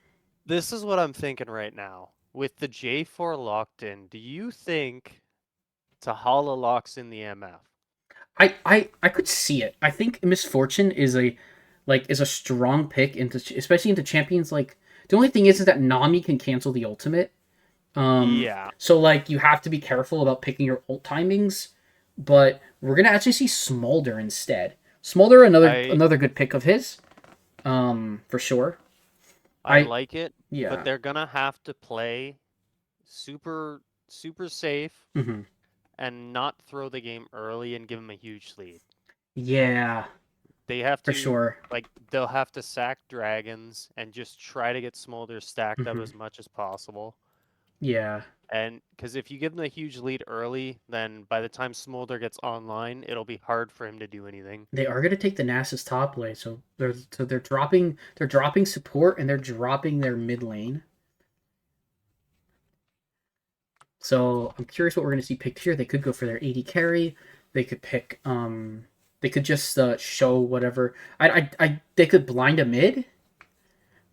this is what I'm thinking right now. With the J4 locked in, do you think Tahala locks in the MF? I could see it. I think Misfortune is a strong pick especially into champions. Like, the only thing is that Nami can cancel the ultimate. So like, you have to be careful about picking your ult timings. But we're gonna actually see Smolder instead. Smolder, another good pick of his, for sure. I like it, but they're gonna have to play super safe and not throw the game early and give them a huge lead. Yeah, they have to, for sure. Like, they'll have to sack dragons and just try to get Smolder stacked up as much as possible. Yeah. And because if you give them a huge lead early, then by the time Smolder gets online, it'll be hard for him to do anything. They are going to take the Nasus top lane, so they're dropping support and they're dropping their mid lane. So I'm curious what we're going to see picked here. They could go for their AD carry. They could pick they could just show whatever. They could blind a mid,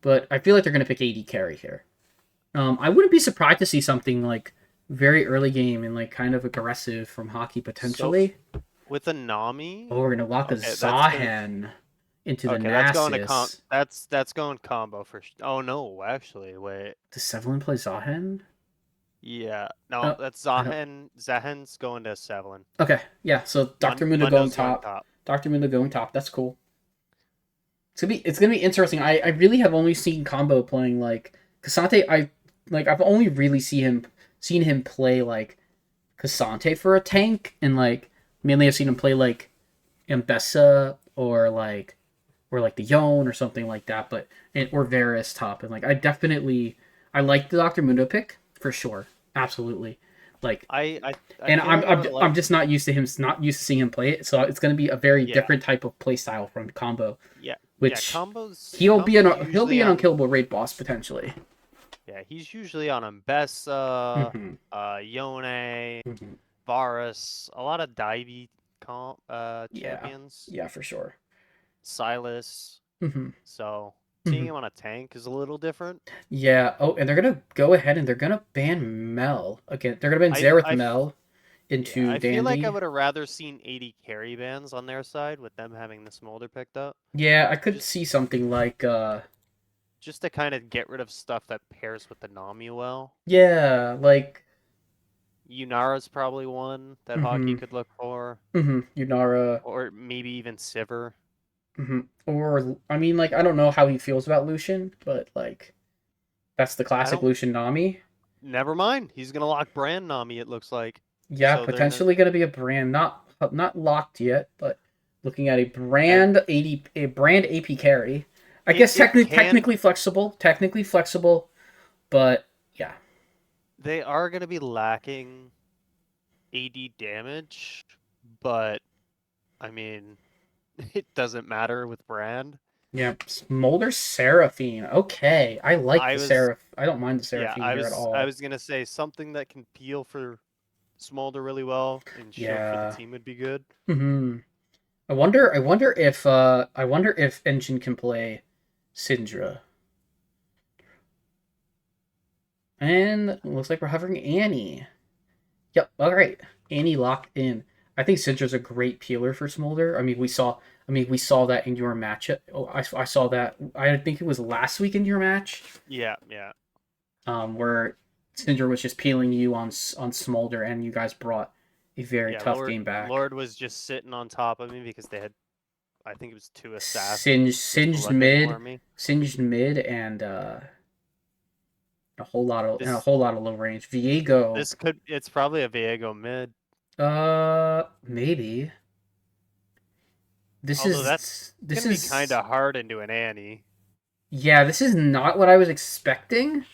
but I feel like they're going to pick AD carry here. I wouldn't be surprised to see something like very early game and like kind of aggressive from Hockey potentially. With a Nami. Oh, we're gonna lock a Zahen into the Nasus. That's going combo for. Oh no, actually, wait. Does Sevelin play Zahen? Yeah, no, that's Zahen. Zahen's going to Sevelin. Okay, yeah. So Dr. Mundo going top. Dr. Mundo going top. That's cool. It's gonna be interesting. I really have only seen combo playing like Cassante. I've only really seen him play like Cassante for a tank, and like mainly I've seen him play like Mbessa or like the Yone or something like that, but or Varus top, and like I like the Dr. Mundo pick for sure, absolutely. Like I'm just not used to seeing him play it, so it's going to be a very different type of play style from combo. Yeah, which he'll be an unkillable raid boss potentially. Yeah, he's usually on Mbessa, Yone, Varus, a lot of divey champions. Yeah, for sure. Silas. So seeing him on a tank is a little different. Yeah. Oh, and they're gonna go ahead and they're gonna ban Mel again. They're gonna ban Xerath Mel into Dandy. I feel like I would have rather seen 80 carry bans on their side with them having the Smolder picked up. Yeah, I could see something like just to kind of get rid of stuff that pairs with the Nami well. Yeah, like Yunara's probably one that Hockey could look for. Yunara. Or maybe even Sivir. Or, I mean, like, I don't know how he feels about Lucian, but, like, that's the classic Lucian Nami. Never mind. He's going to lock Brand Nami, it looks like. Yeah, so potentially going to be a Brand. Not locked yet, but looking at a Brand AP carry. I guess technically flexible. Technically flexible, but, yeah. They are going to be lacking AD damage, but, I mean... It doesn't matter with Brand. Yeah, Smolder Seraphine. Okay, I like the Seraph. I don't mind the Seraphine here at all. I was gonna say something that can peel for Smolder really well and show for the team would be good. I wonder if Engine can play Syndra. And it looks like we're hovering Annie. Yep. All right, Annie locked in. I think Syndra's a great peeler for Smolder. I mean, we saw that in your match. Oh, I saw that. I think it was last week in your match. Yeah. Where Syndra was just peeling you on Smolder, and you guys brought a very tough game back. Lord was just sitting on top of me because they had, I think it was 2 assassins. Singed mid, and a whole lot of low range. Viego. It's probably a Viego mid. Maybe. This is gonna be kind of hard into an Annie. Yeah, this is not what I was expecting.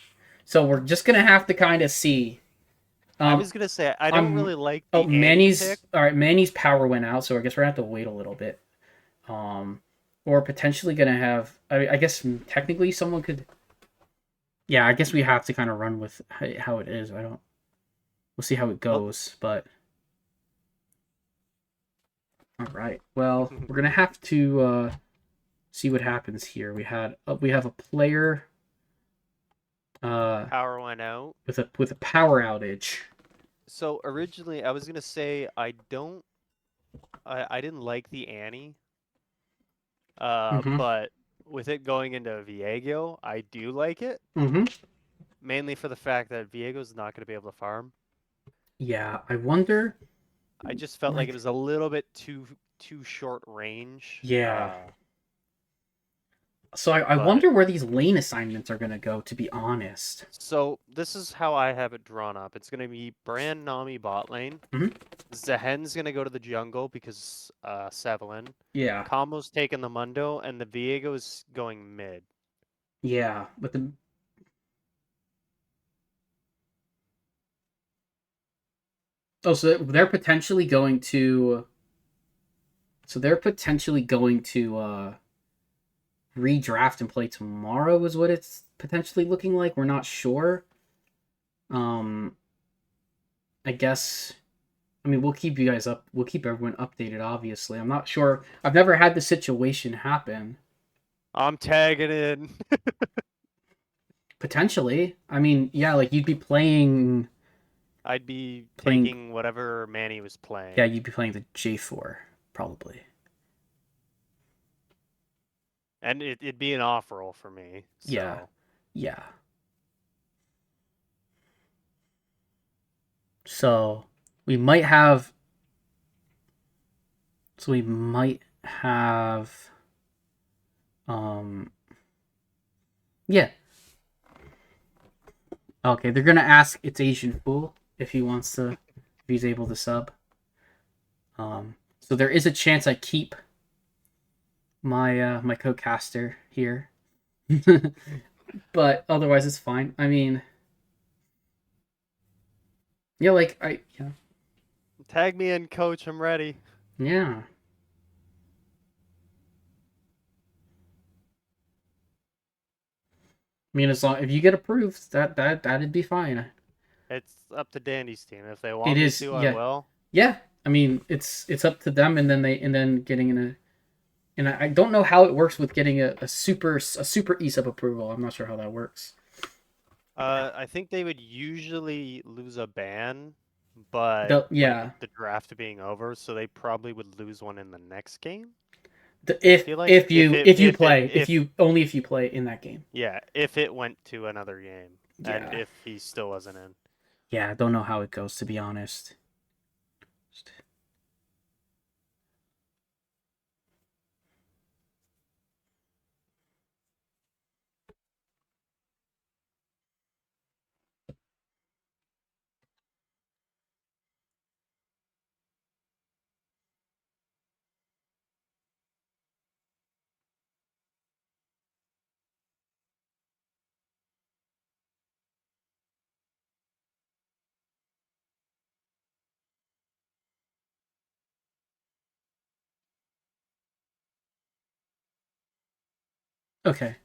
So we're just gonna have to kind of see. I was gonna say I don't really like. The Manny's power went out, so I guess we're gonna have to wait a little bit. Or potentially gonna have. I guess technically someone could. Yeah, I guess we have to kind of run with how it is. We'll see how it goes, but. All right. Well, we're gonna have to see what happens here. We have a player. Power went out with a power outage. So originally, I was gonna say I didn't like the Annie, but with it going into Viego, I do like it. Mainly for the fact that Viego's not gonna be able to farm. Yeah, I wonder. I just felt like it was a little bit too short range. Yeah. So I wonder where these lane assignments are going to go, to be honest. So this is how I have it drawn up. It's going to be Brand Nami bot lane. Zahen's going to go to the jungle because Sevelin. Yeah. Combo's taking the Mundo, and the Viego is going mid. Yeah, but the... Oh, so they're potentially going to... redraft and play tomorrow is what it's potentially looking like. We're not sure. I guess... I mean, we'll keep you guys up. We'll keep everyone updated, obviously. I'm not sure. I've never had the situation happen. I'm tagging in. Potentially. I mean, yeah, like, you'd be playing... I'd be taking whatever Manny was playing. Yeah, you'd be playing the J4, probably. And it'd be an off roll for me. So. Yeah. Yeah. So we might have. Yeah. Okay, they're gonna ask it's Asian Fool if he's able to sub. So there is a chance I keep my co-caster here. But otherwise it's fine. I mean, yeah, Tag me in, coach, I'm ready. Yeah. I mean, as long if you get approved, that'd be fine. It's up to Dandy's team. If they want me to, I will. Yeah, I mean, it's up to them, and then getting in a, and I don't know how it works with getting a super ESUB approval. I'm not sure how that works. I think they would usually lose a ban, but the draft being over, so they probably would lose one in the next game. If you play in that game. Yeah, if it went to another game, and if he still wasn't in. Yeah, I don't know how it goes, to be honest. Okay.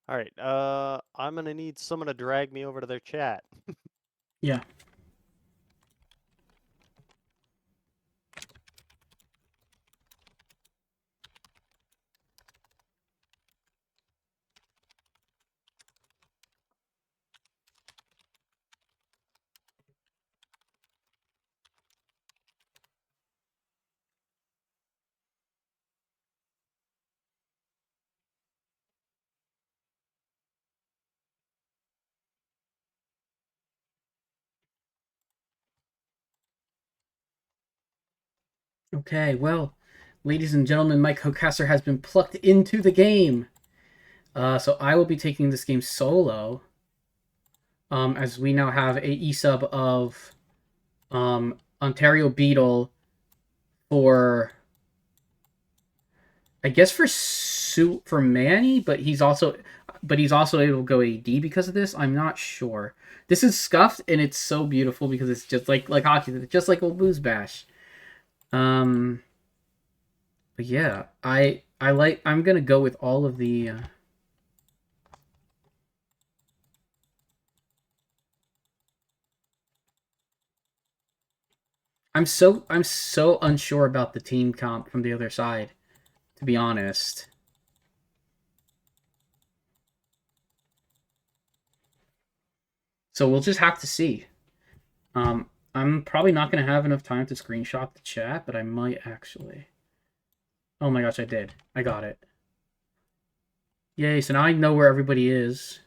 All right, I'm gonna need someone to drag me over to their chat. Yeah. Okay, well, ladies and gentlemen, my co-caster has been plucked into the game. So I will be taking this game solo. As we now have a ESUB of Ontario Beetle for, I guess, for Manny, but he's also able to go AD because of this. I'm not sure. This is scuffed and it's so beautiful because it's just like hockey, it's just like old Blues Bash. But yeah, I'm gonna go with all of the. I'm so unsure about the team comp from the other side, to be honest. So we'll just have to see. I'm probably not going to have enough time to screenshot the chat, but I might actually. Oh my gosh, I did. I got it. Yay, so now I know where everybody is.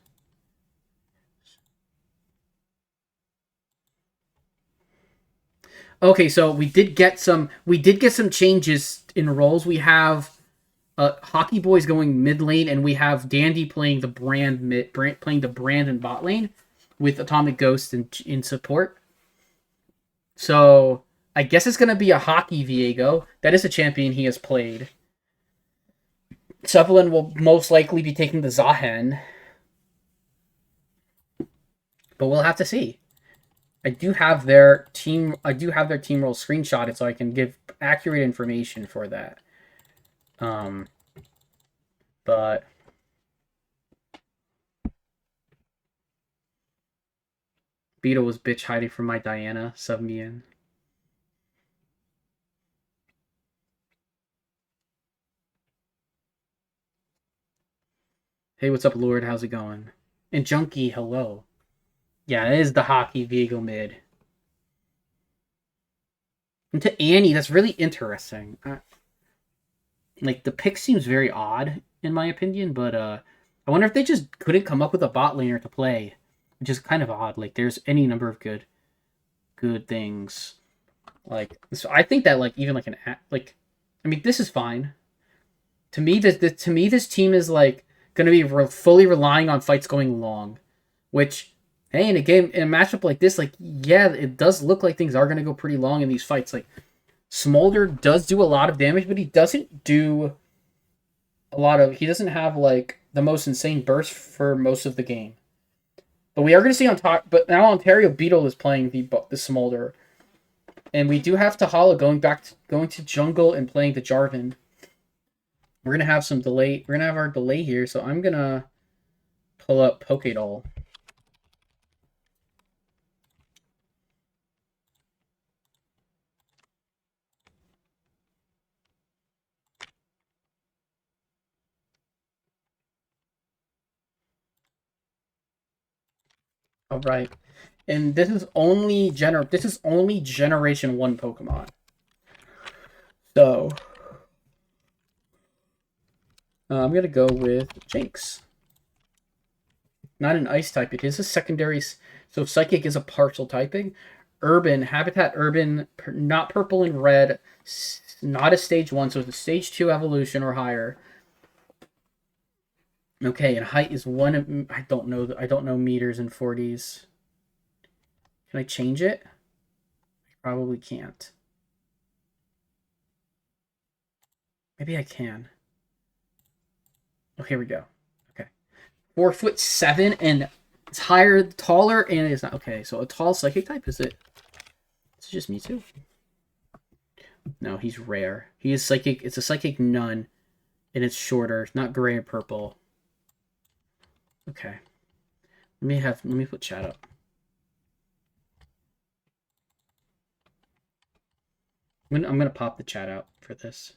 Okay, so we did get some changes in roles. We have Hockey Boys going mid lane, and we have Dandy playing the Brand in bot lane with Atomic Ghost in support. So I guess it's gonna be a Hockey Viego. That is a champion he has played. Sutherland will most likely be taking the Zahen. But we'll have to see. I do have their team. I do have their team roll screenshotted, so I can give accurate information for that. But Beetle was bitch hiding from my Diana. Sub me in. Hey, what's up, Lord? How's it going? And Junkie, hello. Yeah, it is the hockey Viego mid. And to Annie, that's really interesting. Like, the pick seems very odd, in my opinion, but I wonder if they just couldn't come up with a bot laner to play. Which is kind of odd. Like, there's any number of good things. Like, so I think that, like, even, like, I mean, this is fine. To me, this team is, like, going to be fully relying on fights going long. Which, hey, in a matchup like this, like, yeah, it does look like things are going to go pretty long in these fights. Like, Smolder does do a lot of damage, but he doesn't do a lot of... He doesn't have, like, the most insane burst for most of the game. But we are going to see on top... But now Ontario Beetle is playing the Smolder. And we do have Tahala going to jungle and playing the Jarvan. We're going to have some delay. We're going to have our delay here, so I'm going to pull up Pokédoll. All right, and this is only Generation 1 Pokemon. So I'm gonna go with Jinx. Not an Ice type. It is a secondary. So Psychic is a partial typing. Urban, Habitat Urban, not purple and red. Not a stage 1, so it's a stage 2 evolution or higher. Okay, and height is 1. I don't know meters and 40s. Can I change it? I probably can't. Maybe I can. Oh, here we go. Okay. 4'7", and it's higher, taller, and it's not... Okay, so a tall psychic type, is it? Is it just me too? No, he's rare. He is psychic. It's a psychic nun, and it's shorter, not gray or purple. Okay. Let me put chat up. I'm gonna pop the chat out for this.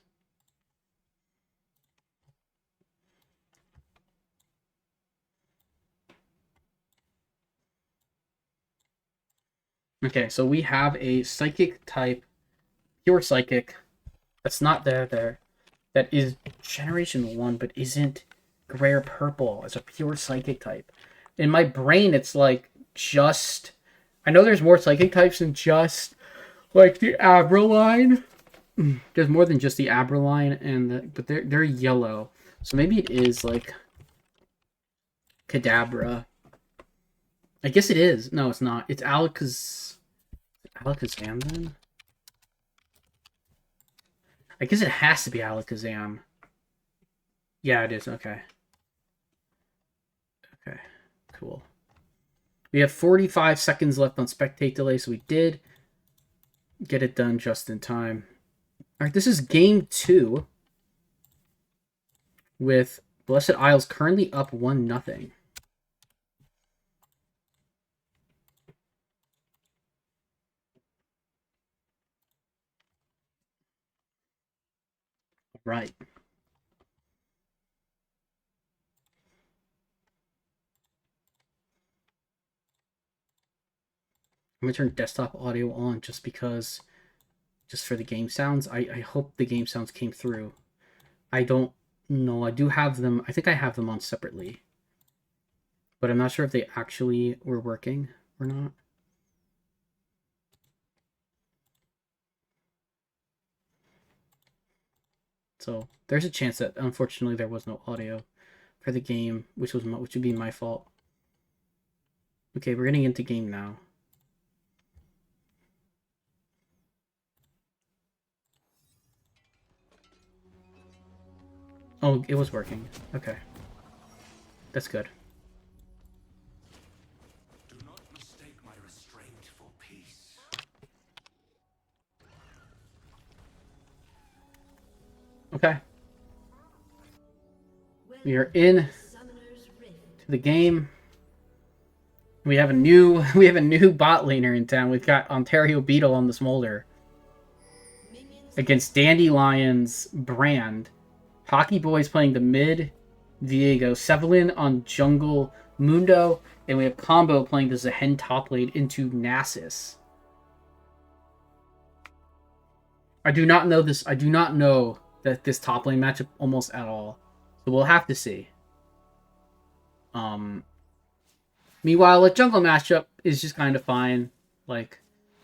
Okay, so we have a psychic type, pure psychic. That's not there. That is Generation 1, but isn't gray or purple as a pure psychic type. In my brain, it's like just... I know there's more psychic types than just like the Abra line. There's more than just the Abra line, but they're yellow. So maybe it is like Kadabra. I guess it is. No, it's not. It's Alakazam then? I guess it has to be Alakazam. Yeah, it is. Okay. Okay. Cool. We have 45 seconds left on spectate delay, so we did get it done just in time. All right, this is game 2 with Blessed Isles currently up 1-0. Right. I'm gonna turn desktop audio on just for the game sounds. I hope the game sounds came through. I don't know. I do have them. I think I have them on separately. But I'm not sure if they actually were working or not. So there's a chance that unfortunately there was no audio for the game, which would be my fault. Okay, we're getting into game now. Oh, it was working. Okay. That's good. Do not mistake my restraint for Okay. We are in to the game. We have a new bot laner in town. We've got Ontario Beetle on the Smolder against Dandelion's Brand. Hockey Boys playing the mid, Viego. Sevelin on jungle, Mundo, and we have Combo playing the Zehen top lane into Nasus. I do not know this. I do not know that this top lane matchup almost at all. So we'll have to see. Meanwhile, a jungle matchup is just kind of fine. Like,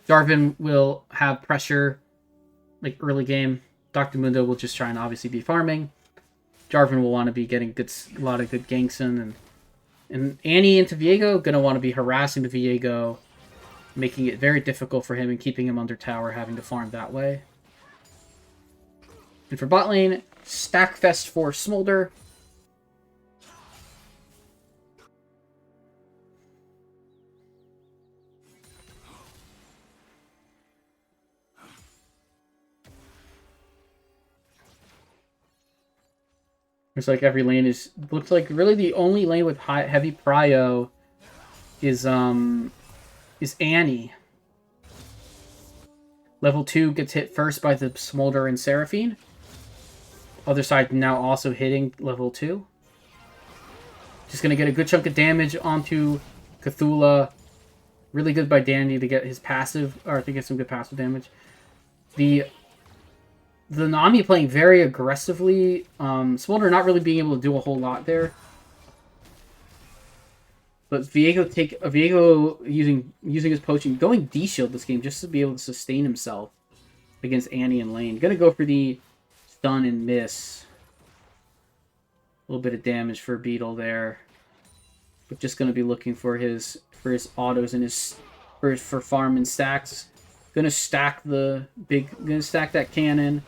Jarvan will have pressure, like, early game. Dr. Mundo will just try and obviously be farming. Jarvan will want to be getting a lot of good ganks in. And Annie into Viego, going to want to be harassing the Viego, making it very difficult for him and keeping him under tower, having to farm that way. And for bot lane, Stackfest for Smolder. Looks like every lane is... Looks like really the only lane with heavy prio is Annie. Level 2 gets hit first by the Smolder and Seraphine. Other side now also hitting level 2. Just going to get a good chunk of damage onto Cthulhu. Really good by Dandy to get his passive, or to get some good passive damage. The Nami playing very aggressively. Smolder not really being able to do a whole lot there. But Viego using his potion, going D-shield this game just to be able to sustain himself against Annie and lane. Gonna go for the stun and miss. A little bit of damage for Beetle there. But just gonna be looking for his autos and for farm and stacks. Gonna stack that cannon.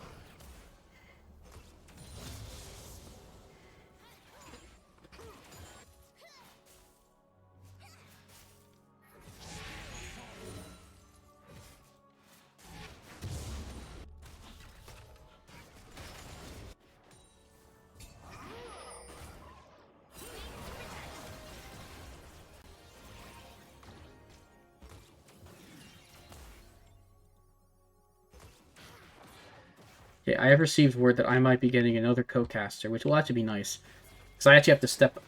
Okay, I have received word that I might be getting another co-caster, which will actually be nice. Because I actually have to step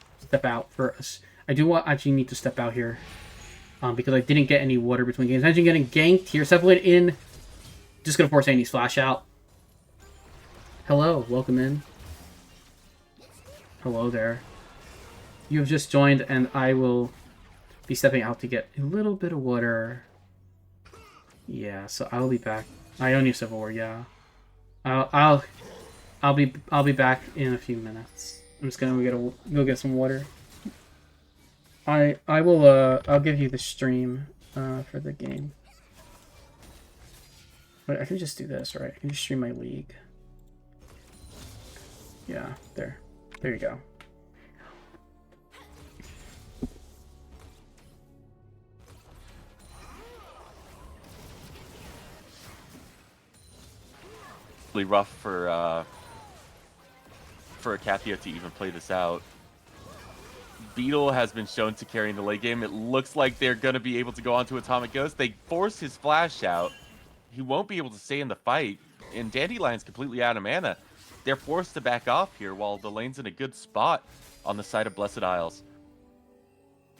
out for us. I do actually need to step out here. Because I didn't get any water between games. Imagine getting ganked here. Sevelin in. Just going to force Annie's flash out. Hello, welcome in. Hello there. You have just joined, and I will be stepping out to get a little bit of water. Yeah, so I will be back. I only have Civil War, yeah. I'll be back in a few minutes. I'm just gonna go get some water. I'll give you the stream for the game. But I can just do this, right? I can just stream my league. Yeah, there you go. Rough for Icathia to even play this out. Beetle has been shown to carry in the late game. It looks like they're going to be able to go onto Atomic Ghost. They force his flash out. He won't be able to stay in the fight. And Dandelion's completely out of mana. They're forced to back off here while the lane's in a good spot on the side of Blessed Isles.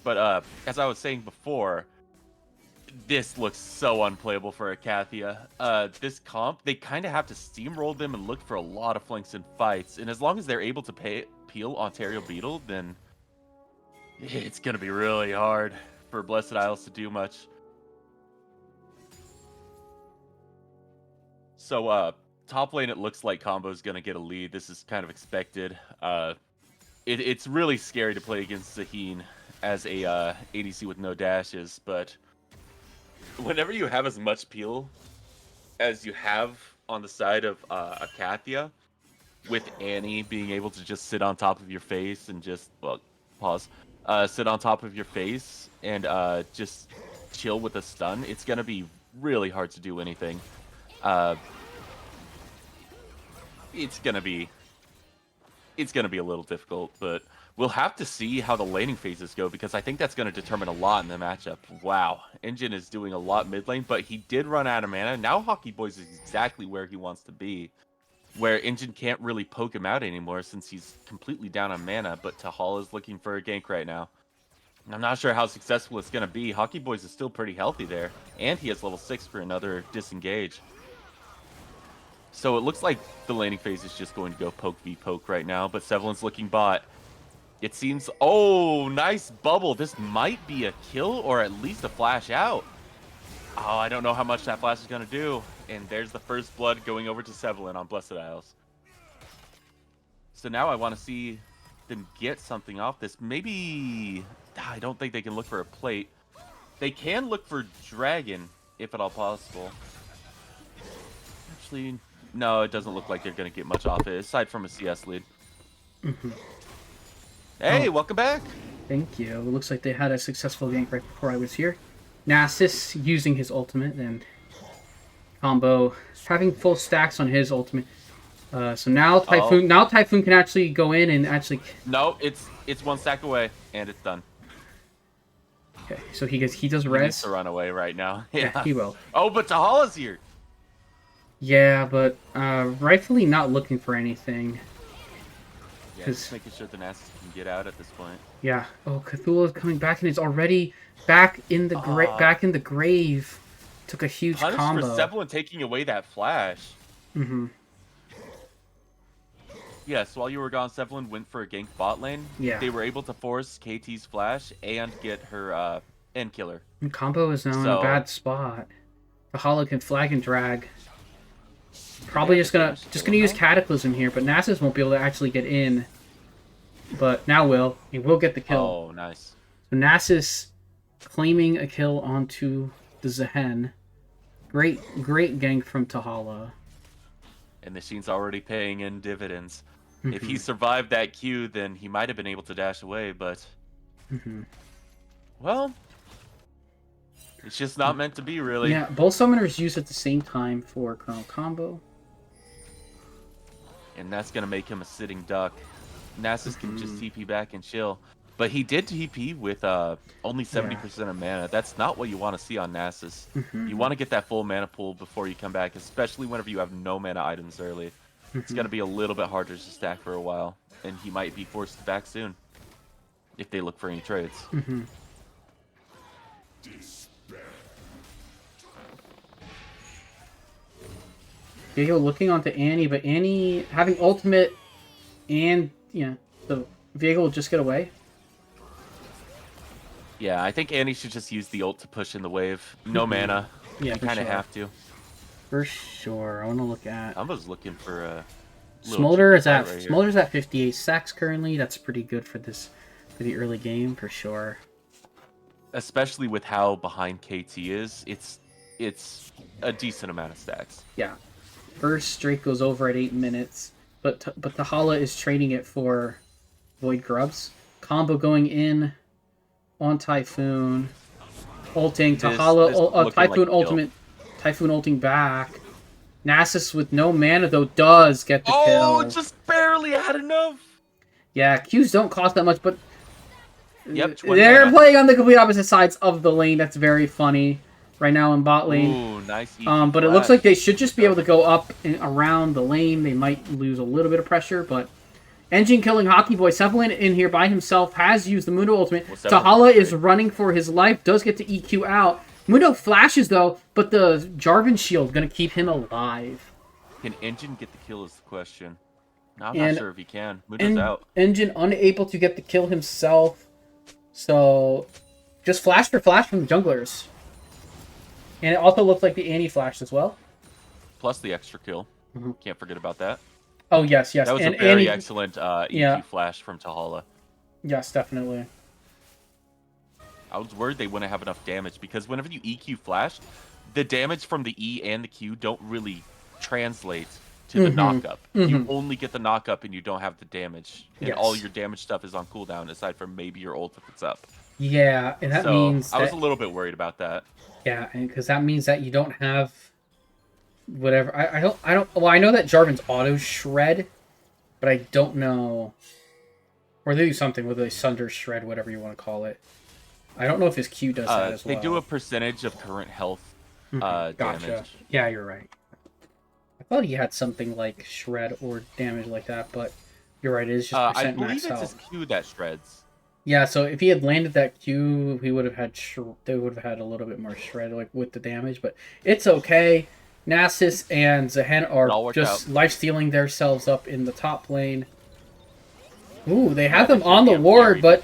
But as I was saying before, this looks so unplayable for Icathia. This comp, they kind of have to steamroll them and look for a lot of flanks and fights. And as long as they're able to peel Ontario Beetle, then it's going to be really hard for Blessed Isles to do much. So, top lane, it looks like Combo's going to get a lead. This is kind of expected. It's really scary to play against Zaheen as a ADC with no dashes, but whenever you have as much peel as you have on the side of Icathia, with Annie being able to just sit on top of your face and just, well, pause, sit on top of your face and just chill with a stun, it's going to be really hard to do anything. it's gonna be a little difficult, but we'll have to see how the laning phases go, because I think that's going to determine a lot in the matchup. Wow, Engine is doing a lot mid lane, but he did run out of mana. Now Hockey Boys is exactly where he wants to be, where Engine can't really poke him out anymore since he's completely down on mana, but Tahal is looking for a gank right now. I'm not sure how successful it's going to be. Hockey Boys is still pretty healthy there, and he has level 6 for another disengage. So it looks like the laning phase is just going to go poke v poke right now, but Sevlin's looking bot. It seems... Oh, nice bubble. This might be a kill or at least a flash out. Oh, I don't know how much that flash is going to do. And there's the first blood going over to Sevlin on Blessed Isles. So now I want to see them get something off this. Maybe... I don't think they can look for a plate. They can look for Dragon, if at all possible. Actually... No, it doesn't look like they're going to get much off it, aside from a CS lead. Hey, welcome back! Thank you. It looks like they had a successful gank right before I was here. Nasus using his ultimate, and Combo having full stacks on his ultimate. So now Typhoon can actually go in and actually... No, it's 1 stack away, and it's done. Okay, so he does res. He needs to run away right now. Yeah, he will. Oh, but Tahala's here! Yeah, but rightfully not looking for anything. Yeah, just making sure the Nasus can get out at this point. Yeah. Oh, Cthulhu is coming back, and he's already back in the grave. Took a huge Punish combo. For Sevlin taking away that flash. Yes, while you were gone, Sevlin went for a gank bot lane. Yeah. They were able to force KT's flash and get her end killer. And Combo is now in a bad spot. The Hollow can flag and drag. Probably just gonna use Cataclysm here, but Nasus won't be able to actually get in. But now will. He will get the kill. Oh, nice. So Nasus claiming a kill onto the Zehen. Great gank from Tahala. And the Sheen's already paying in dividends. If he survived that Q, then he might have been able to dash away, but... Well... It's just not meant to be, really. Yeah, both summoners use at the same time for Colonel Combo. And that's going to make him a sitting duck. Nasus can just TP back and chill. But he did TP with only 70% of mana. That's not what you want to see on Nasus. You want to get that full mana pool before you come back, especially whenever you have no mana items early. It's going to be a little bit harder to stack for a while. And he might be forced back soon if they look for any trades. Viego looking onto Annie, but Annie having ultimate and, so Viego will just get away. Yeah, I think Annie should just use the ult to push in the wave. No mana. Yeah, you kind of have to. For sure. I want to look at... I was looking for a... Smolder is at 58 stacks currently. That's pretty good for the early game, for sure. Especially with how behind KT is, it's a decent amount of stacks. Yeah. First streak goes over at 8 minutes, but Tahala is trading it for Void Grubs. Combo going in on Typhoon, ulting Tahala, Typhoon like ultimate, Typhoon ulting back. Nasus with no mana though does get the kill. Oh, just barely had enough. Yeah, Qs don't cost that much, but yep, they're playing on the complete opposite sides of the lane. That's very funny. Right now in bot lane. Ooh, nice. But it looks like they should just be able to go up and around the lane. They might lose a little bit of pressure, but Engine killing Hockey Boy. Sevlin in here by himself has used the Mundo ultimate. Well, Tahala is running for his life. Does get to EQ out. Mundo flashes though, but the Jarvan shield gonna keep him alive. Can Engine get the kill is the question. I'm not sure if he can. Mundo's out. Engine unable to get the kill himself. So just flash for flash from the junglers. And it also looks like the Annie flashed as well. Plus the extra kill. Can't forget about that. Oh, yes. That was a very excellent EQ flash from Tahala. Yes, definitely. I was worried they wouldn't have enough damage, because whenever you EQ flash, the damage from the E and the Q don't really translate to the knock-up. You only get the knock-up and you don't have the damage. And all your damage stuff is on cooldown, aside from maybe your ult if it's up. Yeah, and that means I was a little bit worried about that. Yeah, because that means that you don't have whatever. I don't. Well, I know that Jarvan's auto shred, but I don't know. Or they do something with a Sunder Shred, whatever you want to call it. I don't know if his Q does that as well. They do a percentage of current health gotcha. damage. Yeah, you're right. I thought he had something like Shred or damage like that, but you're right, it is just percent max health. I believe it's his Q that shreds. Yeah, so if he had landed that Q, he would have had they would have had a little bit more Shred like with the damage, but it's okay. Nasus and Zehen are just life-stealing themselves up in the top lane. Ooh, they have them on the ward, but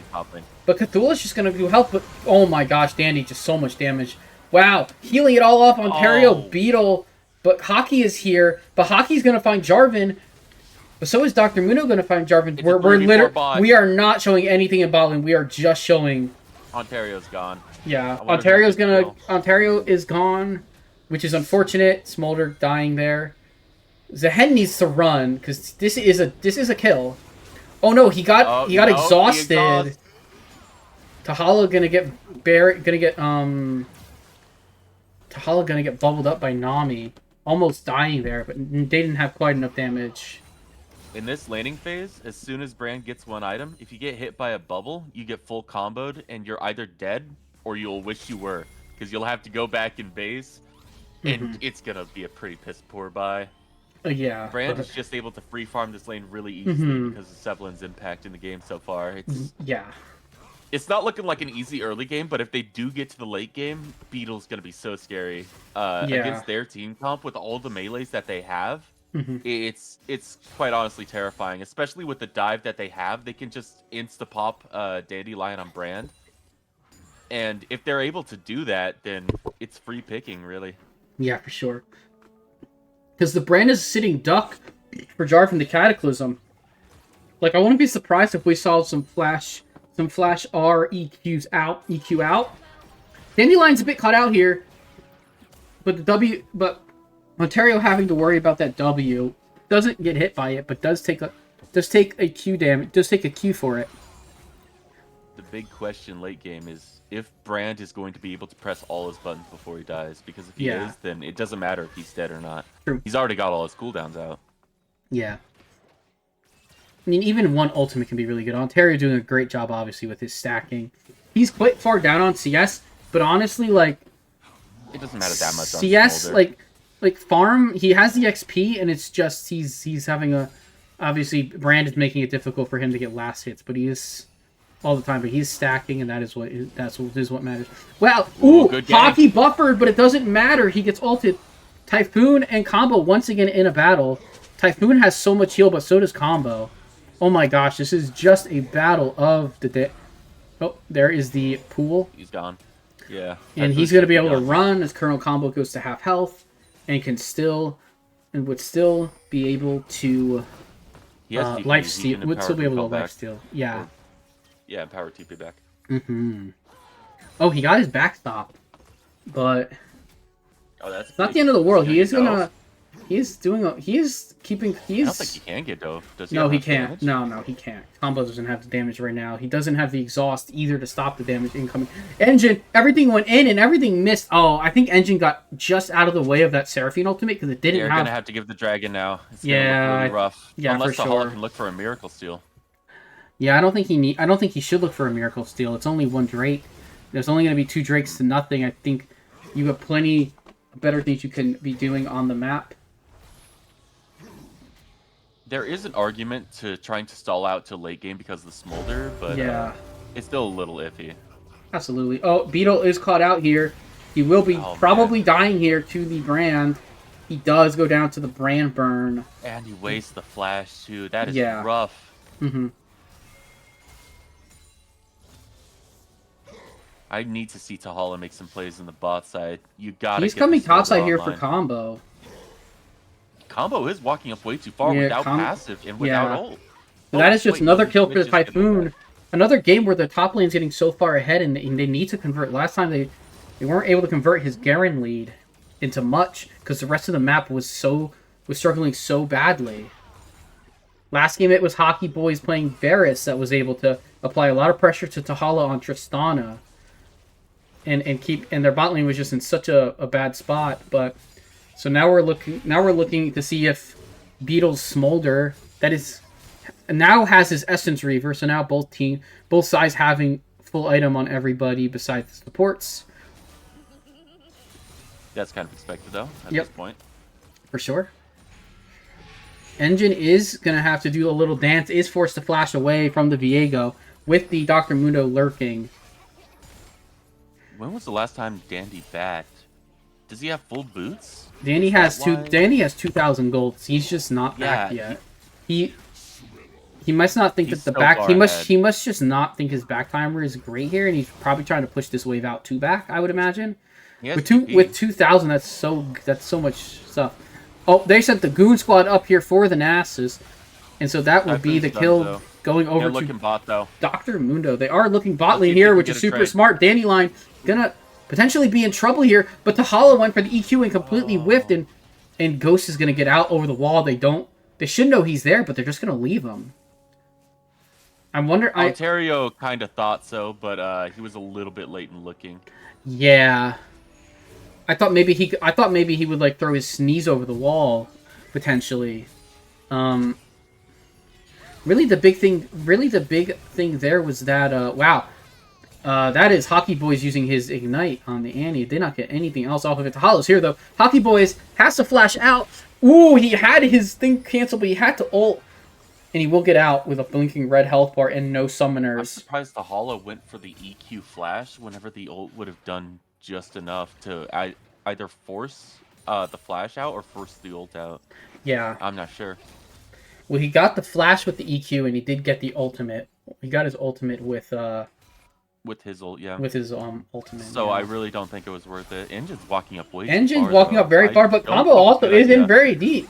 Cthulhu's just going to do health. But oh my gosh, Dandy, just so much damage. Wow, healing it all off Ontario, Beetle. But Hockey is here, but Hockey's going to find Jarvan. But so is Dr. Muno going to find Jarvan. We are not showing anything in bot lane. We are just showing... Ontario's gone. Yeah, Ontario is gone, which is unfortunate. Smolder dying there. Zehen needs to run, because this is a kill. Oh no, he got exhausted. Tahala gonna get bubbled up by Nami, almost dying there, but they didn't have quite enough damage. In this laning phase, as soon as Brand gets one item, if you get hit by a bubble, you get full comboed, and you're either dead or you'll wish you were, because you'll have to go back in base, and it's gonna be a pretty piss poor buy. Yeah. Brand is just able to free farm this lane really easily because of Sevlin's impact in the game so far. It's not looking like an easy early game, but if they do get to the late game, Beetle's going to be so scary against their team comp with all the melees that they have. It's quite honestly terrifying, especially with the dive that they have. They can just insta-pop Dandelion on Brand. And if they're able to do that, then it's free picking, really. Yeah, for sure. Because the Brand is a sitting duck for Jarvan the Cataclysm. Like, I wouldn't be surprised if we saw some flash R EQ out. Dandelion's a bit caught out here, but Ontario having to worry about that W doesn't get hit by it, but does take a Q damage, does take a Q for it. The big question late game is if Brand is going to be able to press all his buttons before he dies, because if he is, then it doesn't matter if he's dead or not. True. He's already got all his cooldowns out. Yeah. I mean, even one ultimate can be really good. Ontario doing a great job, obviously, with his stacking. He's quite far down on CS, but honestly, like... It doesn't matter that much CS, on like farm, he has the XP, and it's just, he's having a... Obviously, Brand is making it difficult for him to get last hits, but he is... all the time, but he's stacking, and that is what matters. Wow! Ooh, Hockey buffered, but it doesn't matter. He gets ulted. Typhoon and Combo once again in a battle. Typhoon has so much heal, but so does Combo. Oh my gosh, this is just a battle of the day. Oh, there is the pool. He's gone. Yeah. And he's going to be able to run as Colonel Combo goes to half health, and would still be able to life steal. Would still be able to life steal. Yeah. Yeah, power TP back. Oh, he got his backstop, but that's not the end of the world. He is gonna. He is doing. He is keeping. I don't think he can get dove. Does he? No, he can't. No, he can't. Combo doesn't have the damage right now. He doesn't have the exhaust either to stop the damage incoming. Engine, everything went in and everything missed. Oh, I think Engine got just out of the way of that Seraphine ultimate because it didn't have. You're gonna have to give the dragon now. It's gonna look really rough. Yeah, unless for the sure. can look for a miracle steal. Yeah, I don't think he should look for a miracle steal. It's only one Drake. There's only going to be 2 Drakes to nothing. I think you have plenty better things you can be doing on the map. There is an argument to trying to stall out to late game because of the Smolder, but it's still a little iffy. Absolutely. Oh, Beetle is caught out here. He will be probably dying here to the Brand. He does go down to the Brand burn. And he wastes the flash too. That is rough. I need to see Tahala make some plays in the bot side. You gotta. He's coming top side here for Combo. Combo is walking up way too far without passive and without ult. That is just another kill for the Typhoon. Another game where the top lane's getting so far ahead and they need to convert. Last time they weren't able to convert his Garen lead into much because the rest of the map was struggling so badly. Last game it was Hockey Boys playing Varus that was able to apply a lot of pressure to Tahala on Tristana. And their bot lane was just in such a bad spot, but So now we're looking to see if Beetle's Smolder now has his Essence Reaver. So now both sides having full item on everybody besides the supports. That's kind of expected though at this point. For sure. Engine is going to have to do a little dance, is forced to flash away from the Viego with the Dr. Mundo lurking. When was the last time Dandy backed? Does he have full boots? Dandy has 2,000 gold. He's just not back yet. He must not think that the back he must just not think his back timer is great here, and he's probably trying to push this wave out 2 back, I would imagine. With 2,000, that's so much stuff. Oh, they sent the Goon Squad up here for the Nasus, and so that would be the kill going over to bot, though. Dr. Mundo. They are looking bot lane here, which is super smart. Dandelion gonna potentially be in trouble here, but Tahala went for the EQ and completely whiffed, and Ghost is gonna get out over the wall. They should know he's there, but they're just gonna leave him. I wonder. Ontario kind of thought so, but he was a little bit late in looking. Yeah. I thought maybe he would like throw his sneeze over the wall, potentially. Really the big thing there was that wow. That is Hockey Boys using his Ignite on the Annie. Did not get anything else off of it. Tahala's here though. Hockey Boys has to flash out. Ooh, he had his thing canceled, but he had to ult. And he will get out with a blinking red health bar and no summoners. I'm surprised Tahala went for the EQ flash whenever the ult would have done just enough to either force the flash out or force the ult out. Yeah. I'm not sure. Well, he got the flash with the EQ, and he did get the ultimate. He got his ultimate with his ult, yeah. With his ultimate. So yeah. I really don't think it was worth it. Engine's walking up way Engine's too far, walking up very far, but Combo also is in very deep.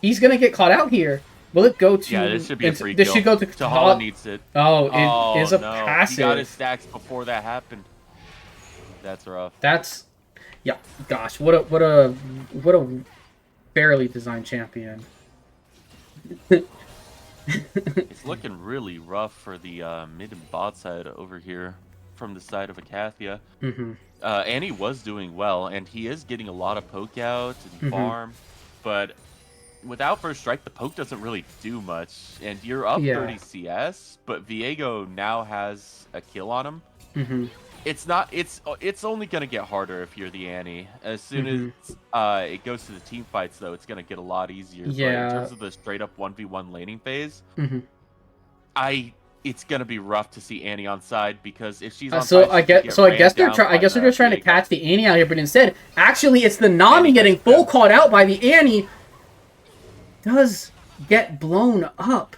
He's gonna get caught out here. Will it go to... Yeah, this should be a free kill. This should go to... Tahala needs it. Oh, it is a passive. He got his stacks before that happened. That's rough. That's... Yeah, gosh, what a barely designed champion. It's looking really rough for the mid and bot side over here from the side of Icathia. Annie was doing well, and he is getting a lot of poke out and farm, but without first strike, the poke doesn't really do much, and you're up 30 CS, but Viego now has a kill on him. It's only gonna get harder if you're the Annie. As soon as it goes to the team fights, though, it's gonna get a lot easier. Yeah. But in terms of the straight up 1v1 laning phase, it's gonna be rough to see Annie on side, because if she's on side, I guess they're just trying to catch the Annie out here, but instead, actually, it's the Nami getting full caught out by the Annie. Does get blown up.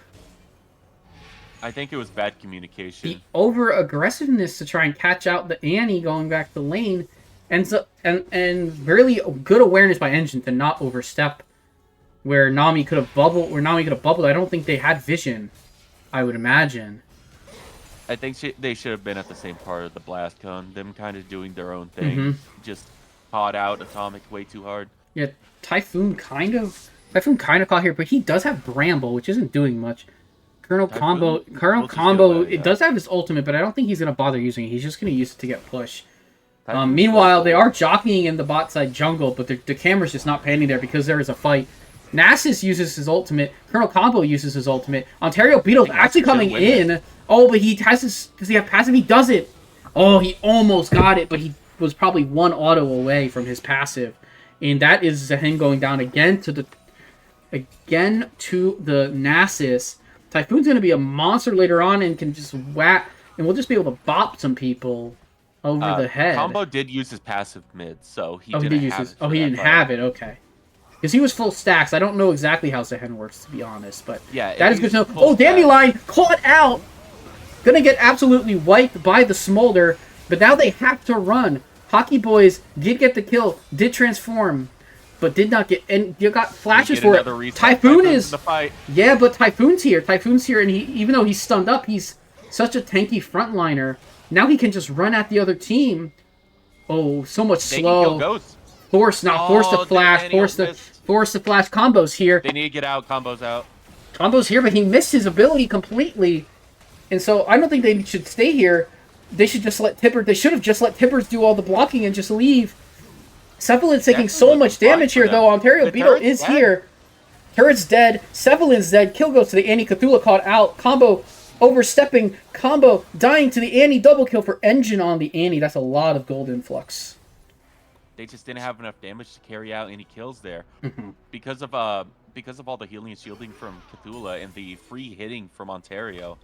I think it was bad communication. The over aggressiveness to try and catch out the Annie going back to lane, and really good awareness by Engine to not overstep where Nami could have bubbled. I don't think they had vision, I would imagine. I think they should have been at the same part of the blast cone. Them kind of doing their own thing, just caught out Atomic way too hard. Yeah, Typhoon kind of caught here, but he does have Bramble, which isn't doing much. Colonel Combo, it does have his ultimate, but I don't think he's going to bother using it. He's just going to use it to get push. Meanwhile, they are jockeying in the bot side jungle, but the camera's just not panning there because there is a fight. Nasus uses his ultimate. Colonel Combo uses his ultimate. Ontario Beetle's actually coming in. Oh, but he has his... Does he have passive? He doesn't. Oh, he almost got it, but he was probably one auto away from his passive. And that is him going down again to the Nasus. Typhoon's going to be a monster later on and can just whack, and we'll just be able to bop some people over the head. Combo did use his passive mid, so he didn't have it, okay. Because he was full stacks. I don't know exactly how Zehen works, to be honest, but yeah, that is good to know. Oh, Dandelion caught out! Gonna get absolutely wiped by the Smolder, but now they have to run. Hockey Boys did get the kill, did transform, but did not get, and you got flashes for it. Typhoon is, yeah, but Typhoon's here, and even though he's stunned up, he's such a tanky frontliner. Now he can just run at the other team. Oh, so much slow. Force the flash. Combo's here. They need to get out. Combo's out. Combo's here, but he missed his ability completely, and so I don't think they should stay here. They should just let Tipper. They should have just let Tippers do all the blocking and just leave. Cephalin's taking so much damage here, though. Ontario Beetle is here. Turret's dead. Cephalin's dead. Kill goes to the Annie. Cthulhu caught out. Combo overstepping. Combo dying to the Annie. Double kill for Engine on the Annie. That's a lot of gold influx. They just didn't have enough damage to carry out any kills there. Because of all the healing and shielding from Cthulhu and the free hitting from Ontario.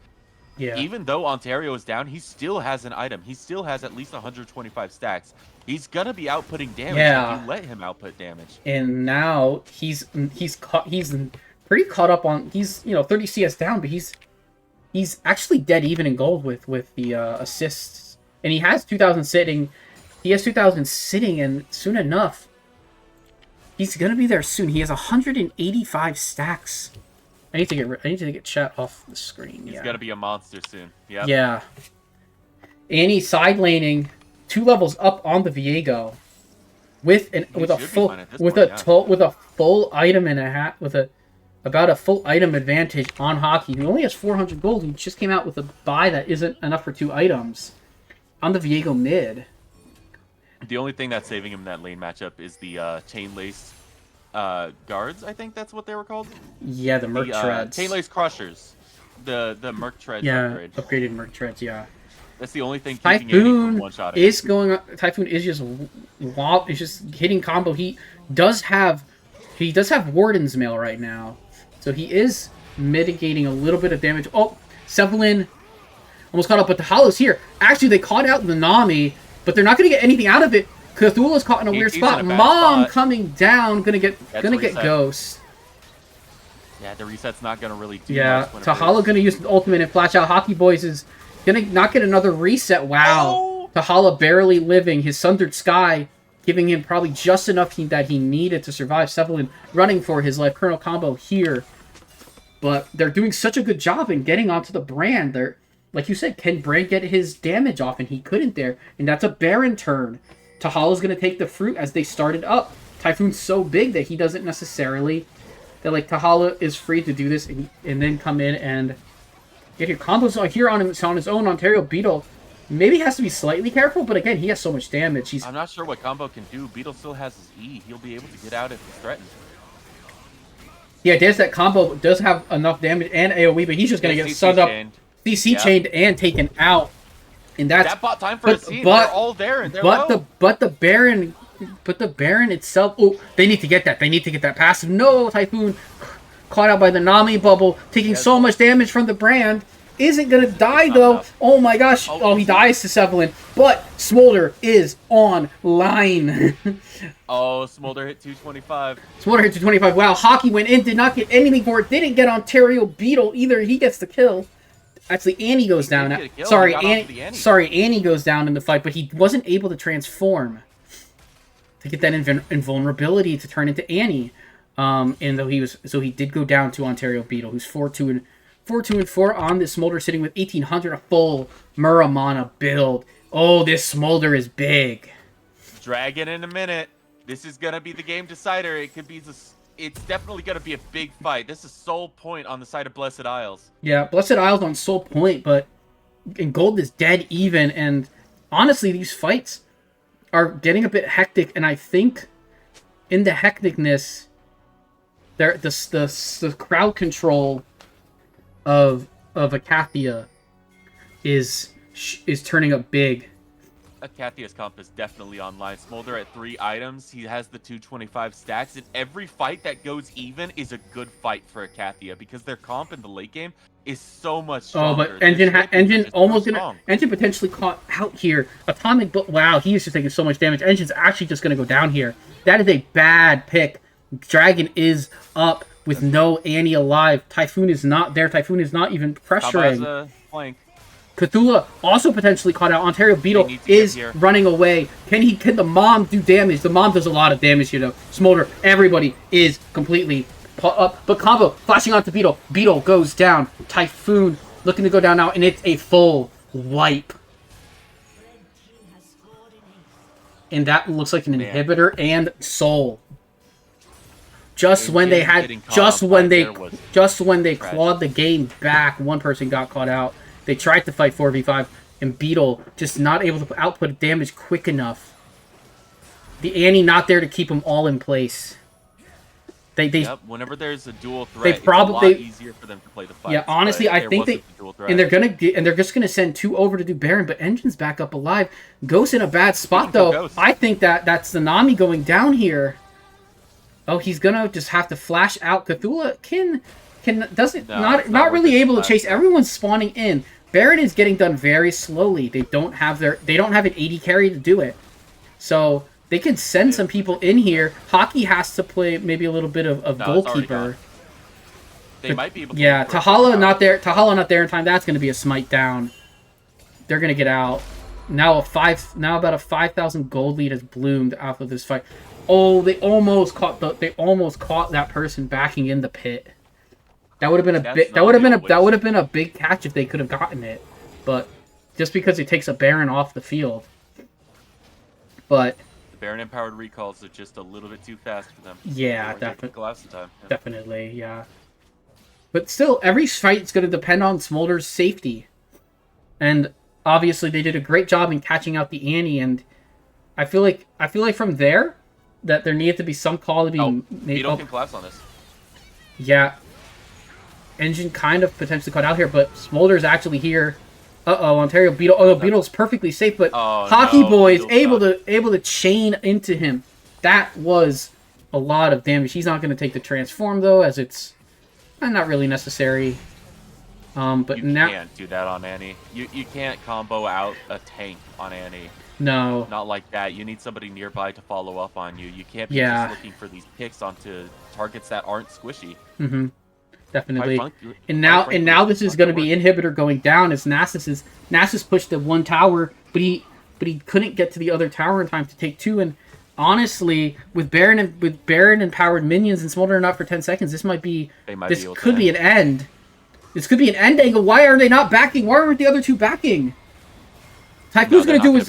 Yeah. Even though Ontario is down, he still has an item. He still has at least 125 stacks. He's gonna be outputting damage if you let him output damage. And now he's pretty caught up on, he's 30 CS down, but he's actually dead even in gold with the assists. And he has 2,000 sitting. He has 2,000 sitting, and soon enough, he's gonna be there soon. He has 185 stacks. I need to get chat off the screen. He's gonna be a monster soon. Yep. Yeah. Annie side laning 2 levels up on the Viego with a full item and a hat about a full item advantage on Hockey. He only has 400 gold. He just came out with a buy that isn't enough for 2 items on the Viego mid. The only thing that's saving him in that lane matchup is the chain lace guards. I think that's what they were called. Yeah, the Merc Treads. Chain lace crushers. The Merc Treads upgrade. Upgraded Merc Treads. Yeah. That's the only thing keeping Typhoon from one-shotting. Is going on. Typhoon is just hitting combo. He does have Warden's Mail right now, so he is mitigating a little bit of damage. Oh, Cephalin almost caught up, but the Hollow's here. Actually, they caught out the Nami, but they're not going to get anything out of it. Cthulhu's caught in a weird spot. Mom coming down, gonna get Ghost. Yeah, the reset's not gonna really do much. Yeah, Tahala gonna use the ultimate and flash out. Hockey Boys is gonna not get another reset. Wow. Oh! Tahala barely living. His Sundered Sky giving him probably just enough that he needed to survive. Cephalin running for his life. Colonel combo here. But they're doing such a good job in getting onto the Brand. They're, like you said, can Brand get his damage off? And he couldn't there. And that's a Baron turn. Tahala's going to take the fruit as they started up. Typhoon's so big that he doesn't necessarily... That, like, Tahala is free to do this and then come in and get your combos here on his own. Ontario Beetle maybe has to be slightly careful, but again, he has so much damage. I'm not sure what combo can do. Beetle still has his E. He'll be able to get out if he's threatened. Yeah, there's that combo. Does have enough damage and AoE, but he's just going to get sunned up, CC chained, and taken out. And that bought time for a scene. They're all there and they're low. But the Baron itself. Oh, they need to get that. They need to get that passive. No, Typhoon caught out by the Nami bubble, taking so much damage from the Brand. Isn't gonna die though. Enough. Oh my gosh. Oh, he dies to Cephalin. But Smolder is online. Oh, Smolder hit 225. Smolder hit 225. Wow, Hockey went in, did not get anything for it. Didn't get Ontario Beetle either. He gets the kill. Actually, Annie goes down. Annie goes down in the fight, but he wasn't able to transform to get that invulnerability to turn into Annie. And though he did go down to Ontario Beetle, who's 4-2 on this Smolder, sitting with 1,800, a full Muramana build. Oh, this Smolder is big. Dragon in a minute. This is gonna be the game decider. It could be this. It's definitely going to be a big fight. This is Soul Point on the side of Blessed Isles. Yeah, Blessed Isles on Soul Point, but Gold is dead even. And honestly, these fights are getting a bit hectic. And I think in the hecticness, the crowd control of Icathia is turning up big. Icathia's comp is definitely online. Smolder at 3 items. He has the 225 stacks. And every fight that goes even is a good fight for Icathia because their comp in the late game is so much stronger. Oh, but Engine potentially caught out here. Atomic, but wow, he is just taking so much damage. Engine's actually just going to go down here. That is a bad pick. Dragon is up with no Annie alive. Typhoon is not there. Typhoon is not even pressuring. Flank. Cthulhu also potentially caught out. Ontario Beetle is running away. Can the Mom do damage? The Mom does a lot of damage, you know. Smolder, everybody is completely up. But combo flashing onto Beetle. Beetle goes down. Typhoon looking to go down now, and it's a full wipe. And that looks like an inhibitor and soul. Just when they clawed the game back, one person got caught out. They tried to fight 4v5, and Beetle just not able to output damage quick enough. the Annie not there to keep them all in place. Yep, whenever there's a dual threat, it's a lot easier for them to play the fight. Yeah, honestly, I think they're just gonna send 2 over to do Baron, but Engine's back up alive. Ghost in a bad spot though. Ghost. I think that's Tsunami going down here. Oh, he's gonna just have to flash out. Cthulhu not really able to chase. Everyone's spawning in. Baron is getting done very slowly. They don't have an AD carry to do it. So they can send some people in here. Hockey has to play maybe a little bit of goalkeeper. They might be able to. Yeah, Tahala not there. Tahala not there in time. That's going to be a smite down. They're going to get out. Now about a 5,000 gold lead has bloomed after this fight. Oh, they almost caught that person backing in the pit. That would have been a big catch if they could have gotten it. But just because it takes a Baron off the field. But the Baron empowered recalls are just a little bit too fast for them. Yeah, definitely, yeah. But still, every fight is going to depend on Smolder's safety. And obviously they did a great job in catching out the Annie, and I feel like from there that there needed to be some call to be made. Beetle can collapse on this. Yeah. Engine kind of potentially caught out here, but Smolder's actually here. Ontario Beetle. Oh, no, Beetle's perfectly safe, but Hockey Boy is able to chain into him. That was a lot of damage. He's not going to take the transform though, as it's not really necessary. But you can't do that on Annie. You can't combo out a tank on Annie. No. Not like that. You need somebody nearby to follow up on you. You can't be just looking for these picks onto targets that aren't squishy. Mm-hmm. Definitely. And now this is going to be inhibitor going down as Nasus pushed the 1 tower, but he couldn't get to the other tower in time to take 2. And honestly, with Baron empowered minions and Smolder not for 10 seconds, this could be an end. This could be an end angle. Why are they not backing? Why aren't the other 2 backing? Typhoon's going to do his...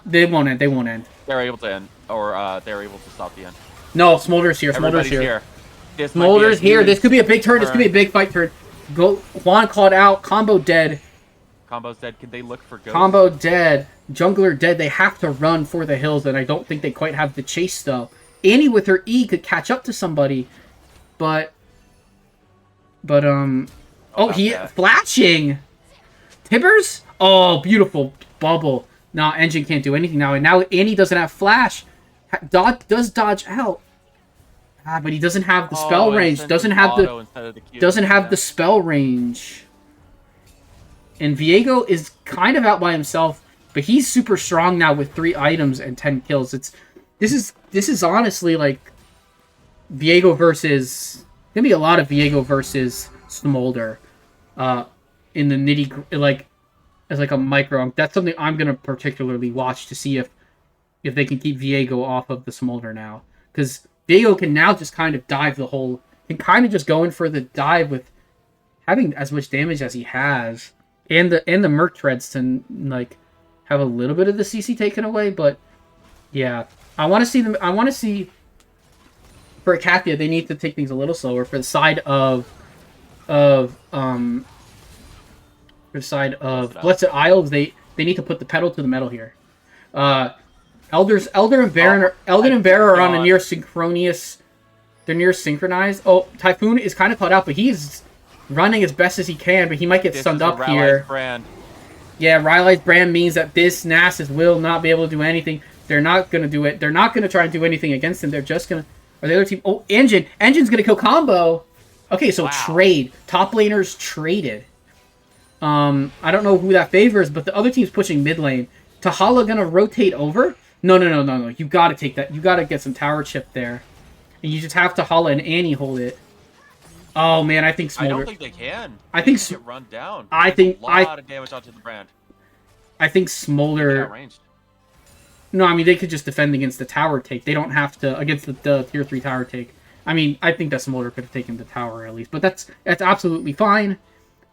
They won't end. They won't end. They're able to end, or they're able to stop the end. No, Smolder's here. Smolder's here. Smolder's here. This could be a big turn. This could be a big fight turn. Juan called out. Combo dead. Combo's dead. Can they look for Ghost? Combo dead. Jungler dead. They have to run for the hills, and I don't think they quite have the chase, though. Annie with her E could catch up to somebody, but he flashing. Tibbers? Oh, beautiful bubble. Now Engine can't do anything now, and now Annie doesn't have flash. Does dodge out. But he doesn't have the spell range. Doesn't have the spell range. And Viego is kind of out by himself, but he's super strong now with 3 items and 10 kills. This is honestly like Viego versus gonna be a lot of Viego versus Smolder in the as a micro. That's something I'm gonna particularly watch to see if they can keep Viego off of the Smolder now, because Viego can now just kind of dive the whole... Can kind of just go in for the dive with having as much damage as he has. And the Merc Treads to, have a little bit of the CC taken away, but... Yeah. I want to see... For Icathia, they need to take things a little slower. For the side of Blessed Isles, they need to put the pedal to the metal here. Elder and Baron are on a near synchronous. They're near synchronized. Oh, Typhoon is kind of caught out, but he's running as best as he can. But he might get stunned up here. Brand. Yeah, Rylai's brand means that this Nasus will not be able to do anything. They're not gonna do it. They're not gonna try and do anything against him. They're just gonna. Or the other team. Oh, Engine's gonna kill Combo. Okay, so trade. Top laners traded. I don't know who that favors, but the other team's pushing mid lane. Tahala gonna rotate over. No. You gotta take that. You gotta get some tower chip there. And you just have to Tahala and Annie hold it. Oh man, I think Smolder... I don't think they can. I think... Get run down. I think... A lot of damage onto the brand. I think Smolder... No, I mean, they could just defend against the tower take. They don't have to... Against the tier 3 tower take. I mean, I think that Smolder could have taken the tower at least. But that's absolutely fine.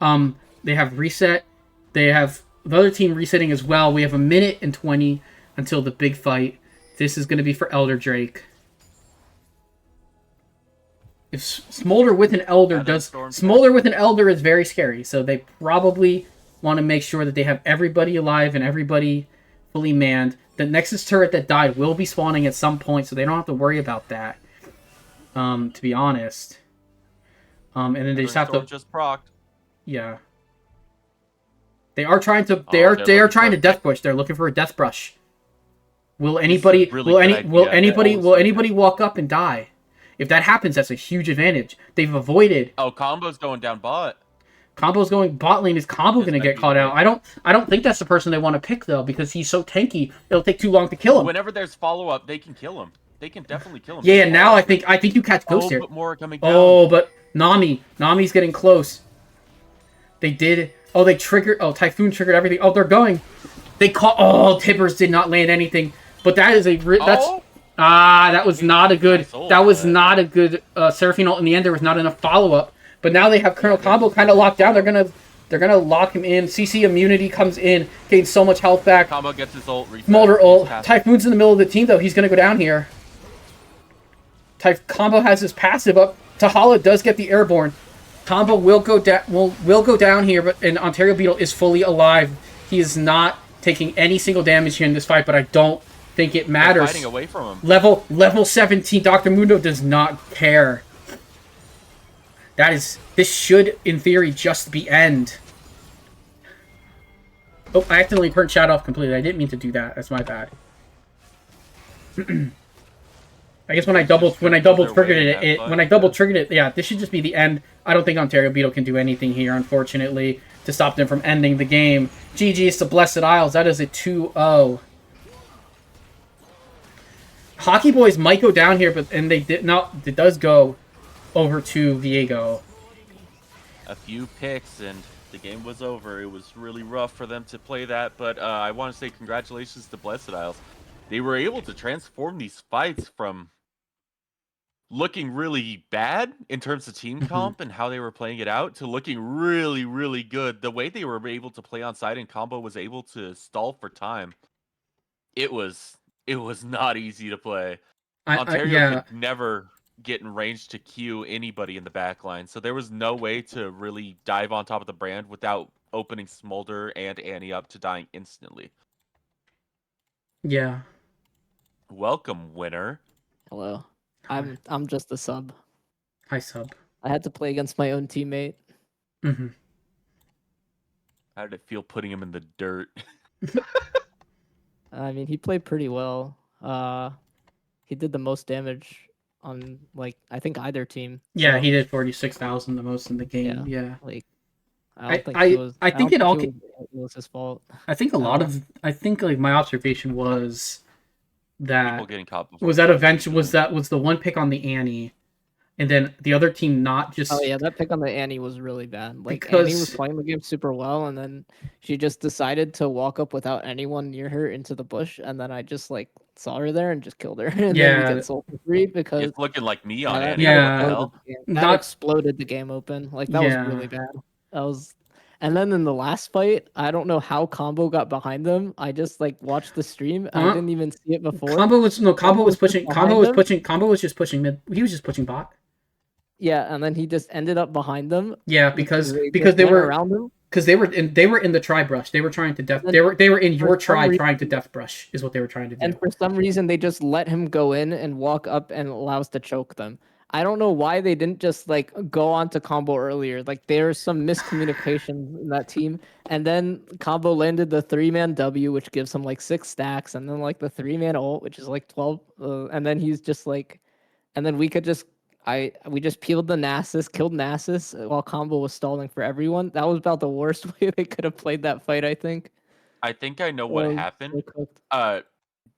They have reset. They have the other team resetting as well. We have 1 minute and 20 until the big fight. This is going to be for Elder Drake. If Smolder with an Elder is very scary. So they probably want to make sure that they have everybody alive and everybody fully manned. The Nexus turret that died will be spawning at some point, so they don't have to worry about that. To be honest. And then they just have to... just procced. Yeah. They are trying to... They are trying to death push. They're looking for a death brush. Will anybody... Will anybody walk up and die? If that happens, that's a huge advantage. They've avoided... Oh, Combo's going down bot. Combo's going bot lane. Is Combo going to get caught out? I don't think that's the person they want to pick, though, because he's so tanky. It'll take too long to kill him. Whenever there's follow-up, they can kill him. They can definitely kill him. Yeah, now I think you catch Ghost here. But more are coming down. Oh, but Nami's getting close. They did... Oh, they triggered... Oh, Typhoon triggered everything. Oh, they're going. They caught... Oh, Tibbers did not land anything. But that is a... That's... that was not a good... That was not a good Seraphine ult. In the end, there was not enough follow-up. But now they have Colonel Combo kind of locked down. They're gonna lock him in. CC immunity comes in, gains so much health back. Combo gets his ult. Smolder ult. Typhoon's in the middle of the team though. He's gonna go down here. Combo has his passive up. Tahala does get the airborne. Combo will go down. Will go down here, but and Ontario Beetle is fully alive. He is not taking any single damage here in this fight, but I don't think it matters. They're fighting away from him. Level 17. Dr. Mundo does not care. This should, in theory, just be end. Oh, I accidentally turned chat off completely. I didn't mean to do that. That's my bad. I guess when I double triggered it, yeah, this should just be the end. I don't think Ontario Beetle can do anything here, unfortunately, to stop them from ending the game. GG's to Blessed Isles. That is a 2-0. Hockey Boys might go down here, and they did not. It does go over to Viego. A few picks and the game was over. It was really rough for them to play that, but I want to say congratulations to Blessed Isles. They were able to transform these fights from looking really bad in terms of team comp and how they were playing it out to looking really, really good. The way they were able to play on side and Combo was able to stall for time. It was not easy to play. Ontario could never get in range to queue anybody in the back line, so there was no way to really dive on top of the brand without opening Smolder and Annie up to dying instantly. Yeah. Welcome, winner. Hello. I'm just a sub. Hi, sub. I had to play against my own teammate. Mm-hmm. How did it feel putting him in the dirt? I mean, he played pretty well. He did the most damage on, like, I think either team. Yeah, so. He did 46,000, the most in the game. Yeah. Like, I think it was his fault. I think like my observation was that people getting caught was the one pick on the Annie, and then the other team not just. Oh yeah, that pick on the Annie was really bad. Like Annie was playing the game super well, and then she just decided to walk up without anyone near her into the bush, and then I just like saw her there and just killed her. And then we get sold for free because it's looking like me on Annie. Yeah, that exploded the game open. Like that was really bad. And then in the last fight, I don't know how Combo got behind them. I just like watched the stream. I didn't even see it before. Combo was just pushing mid. He was just pushing bot. Yeah, and then he just ended up behind them. Yeah, because they were around him. Because they were in the tri brush. They were trying to they were in your tri trying to death brush is what they were trying to do. And for some reason they just let him go in and walk up and allow us to choke them. I don't know why they didn't just like go on to Combo earlier. Like there's some miscommunication in that team. And then Combo landed the 3-man W, which gives him like 6 stacks, and then like the 3-man ult, which is like 12. And then he's just like, and then we just peeled the Nasus, killed Nasus while Combo was stalling for everyone. That was about the worst way they could have played that fight, I think. I think I know what happened.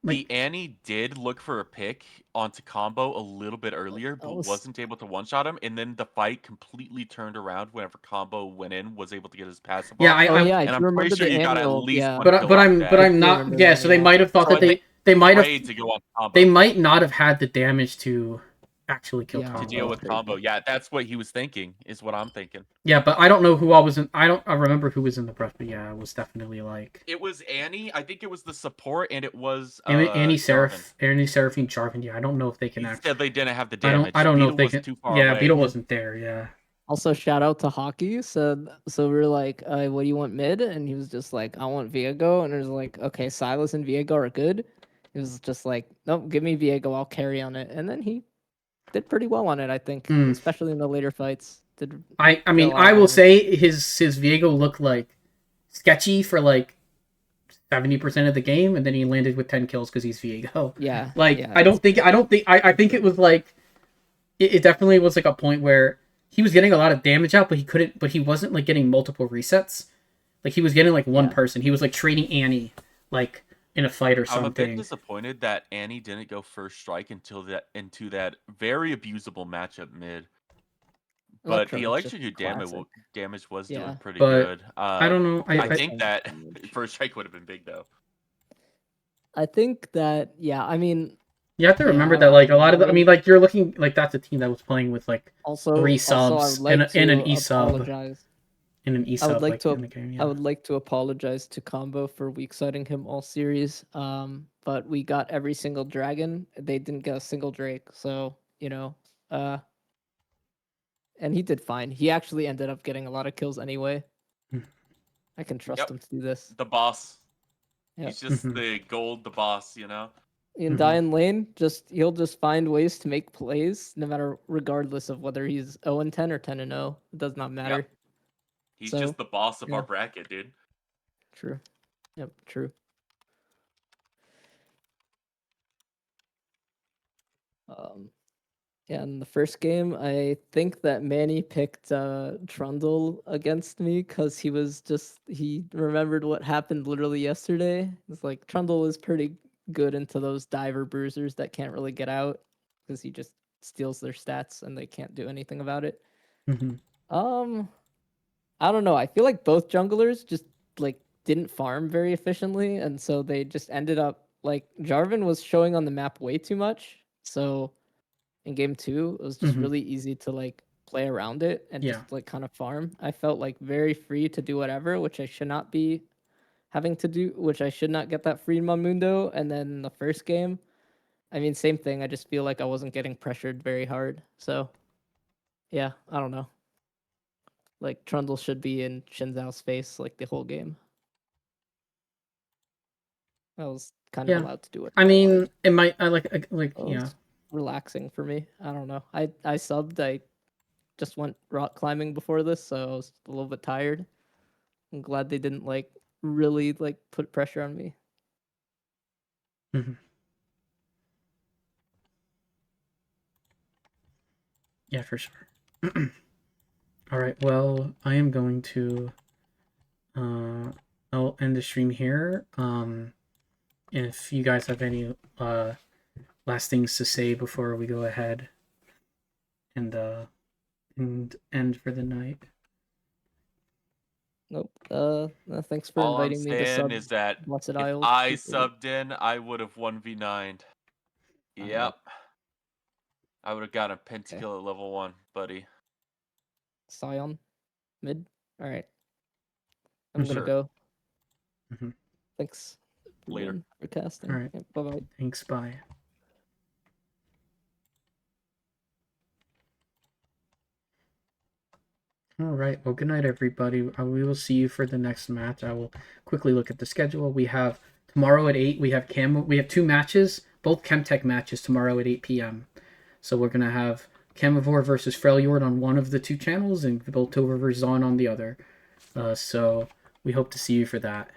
The Annie did look for a pick onto Combo a little bit earlier, but wasn't able to one-shot him, and then the fight completely turned around whenever Combo went in, was able to get his passive off. I'm pretty sure you got at least one kill but I'm not. Yeah, so they might have thought that they might not have had the damage to actually kill Combo. To deal with Combo. Yeah, that's what he was thinking, is what I'm thinking. Yeah, but I don't know who I was in. I remember who was in the brush, but yeah, it was definitely like. It was Annie. I think it was the support, and it was Annie Seraphine Jarvan. Yeah, I don't know if they can actually. Said they didn't have the damage. I don't know if they can. Yeah, Beetle wasn't there. Yeah. Also, shout out to Hockey. So we were like, what do you want mid? And he was just like, I want Viego. And it was like, okay, Silas and Viego are good. He was just like, nope, give me Viego. I'll carry on it. And then he did pretty well on it, I think, especially in the later fights. I mean, I will say his Viego looked like sketchy for like 70% of the game, and then he landed with 10 kills because he's Viego. Yeah. Like, yeah, I think it was like, it definitely was like a point where he was getting a lot of damage out, but he wasn't like getting multiple resets. Like he was getting like one person. He was like trading Annie like in a fight or something. I'm a bit disappointed that Annie didn't go first strike into that very abusable matchup mid. But the electrocute damage was doing pretty good. I don't know. I think that first strike would have been big though. I think that I mean. You have to remember that, like, a lot of I mean, like, you're looking, like, that's a team that was playing with, like, 3 subs and an E-sub. In an E-sub, in the game, I would like to apologize to Combo for weak siding him all series. But we got every single dragon. They didn't get a single Drake, so, you know, and he did fine. He actually ended up getting a lot of kills anyway. I can trust him to do this. The boss. Yep. He's just the boss, you know? In Dian Lane, he'll just find ways to make plays, no matter regardless of whether he's 0-10 or 10-0. It does not matter. Yep. He's just the boss of our bracket, dude. True. Yep, true. Yeah, in the first game, I think that Manny picked Trundle against me because he remembered what happened literally yesterday. It's like Trundle is pretty good into those diver bruisers that can't really get out because he just steals their stats and they can't do anything about it. I don't know. I feel like both junglers just like didn't farm very efficiently, and so they just ended up like Jarvan was showing on the map way too much. So in game 2, it was just really easy to like play around it and just like kind of farm. I felt like very free to do whatever, which I should not be having to do, which I should not get that free in my Mundo. And then the first game, I mean, same thing. I just feel like I wasn't getting pressured very hard. So, yeah, I don't know. Like, Trundle should be in Shinzao's face, like, the whole game. I was kind of allowed to do it. I mean, it might, relaxing for me. I don't know. I subbed. I just went rock climbing before this, so I was a little bit tired. I'm glad they didn't, like, really like put pressure on me. Yeah, for sure. All right, well, I am going to I'll end the stream here. If you guys have any last things to say before we go ahead and end for the night. Nope. Thanks for inviting me to sub. Is that if I subbed in, I would have 1v9'd. Yep. I would have got a pentakill at level 1, buddy. Scion, mid. All right. I'm gonna go. Thanks. Later. For casting. All right. Yeah, bye-bye. Thanks. Bye. All right. Well, good night, everybody. We will see you for the next match. I will quickly look at the schedule. We have tomorrow at 8. We have 2 matches, both Chemtech matches tomorrow at 8 p.m. So we're gonna have Camivore versus Freljord on one of the 2 channels and Voltover versus On the other. So we hope to see you for that.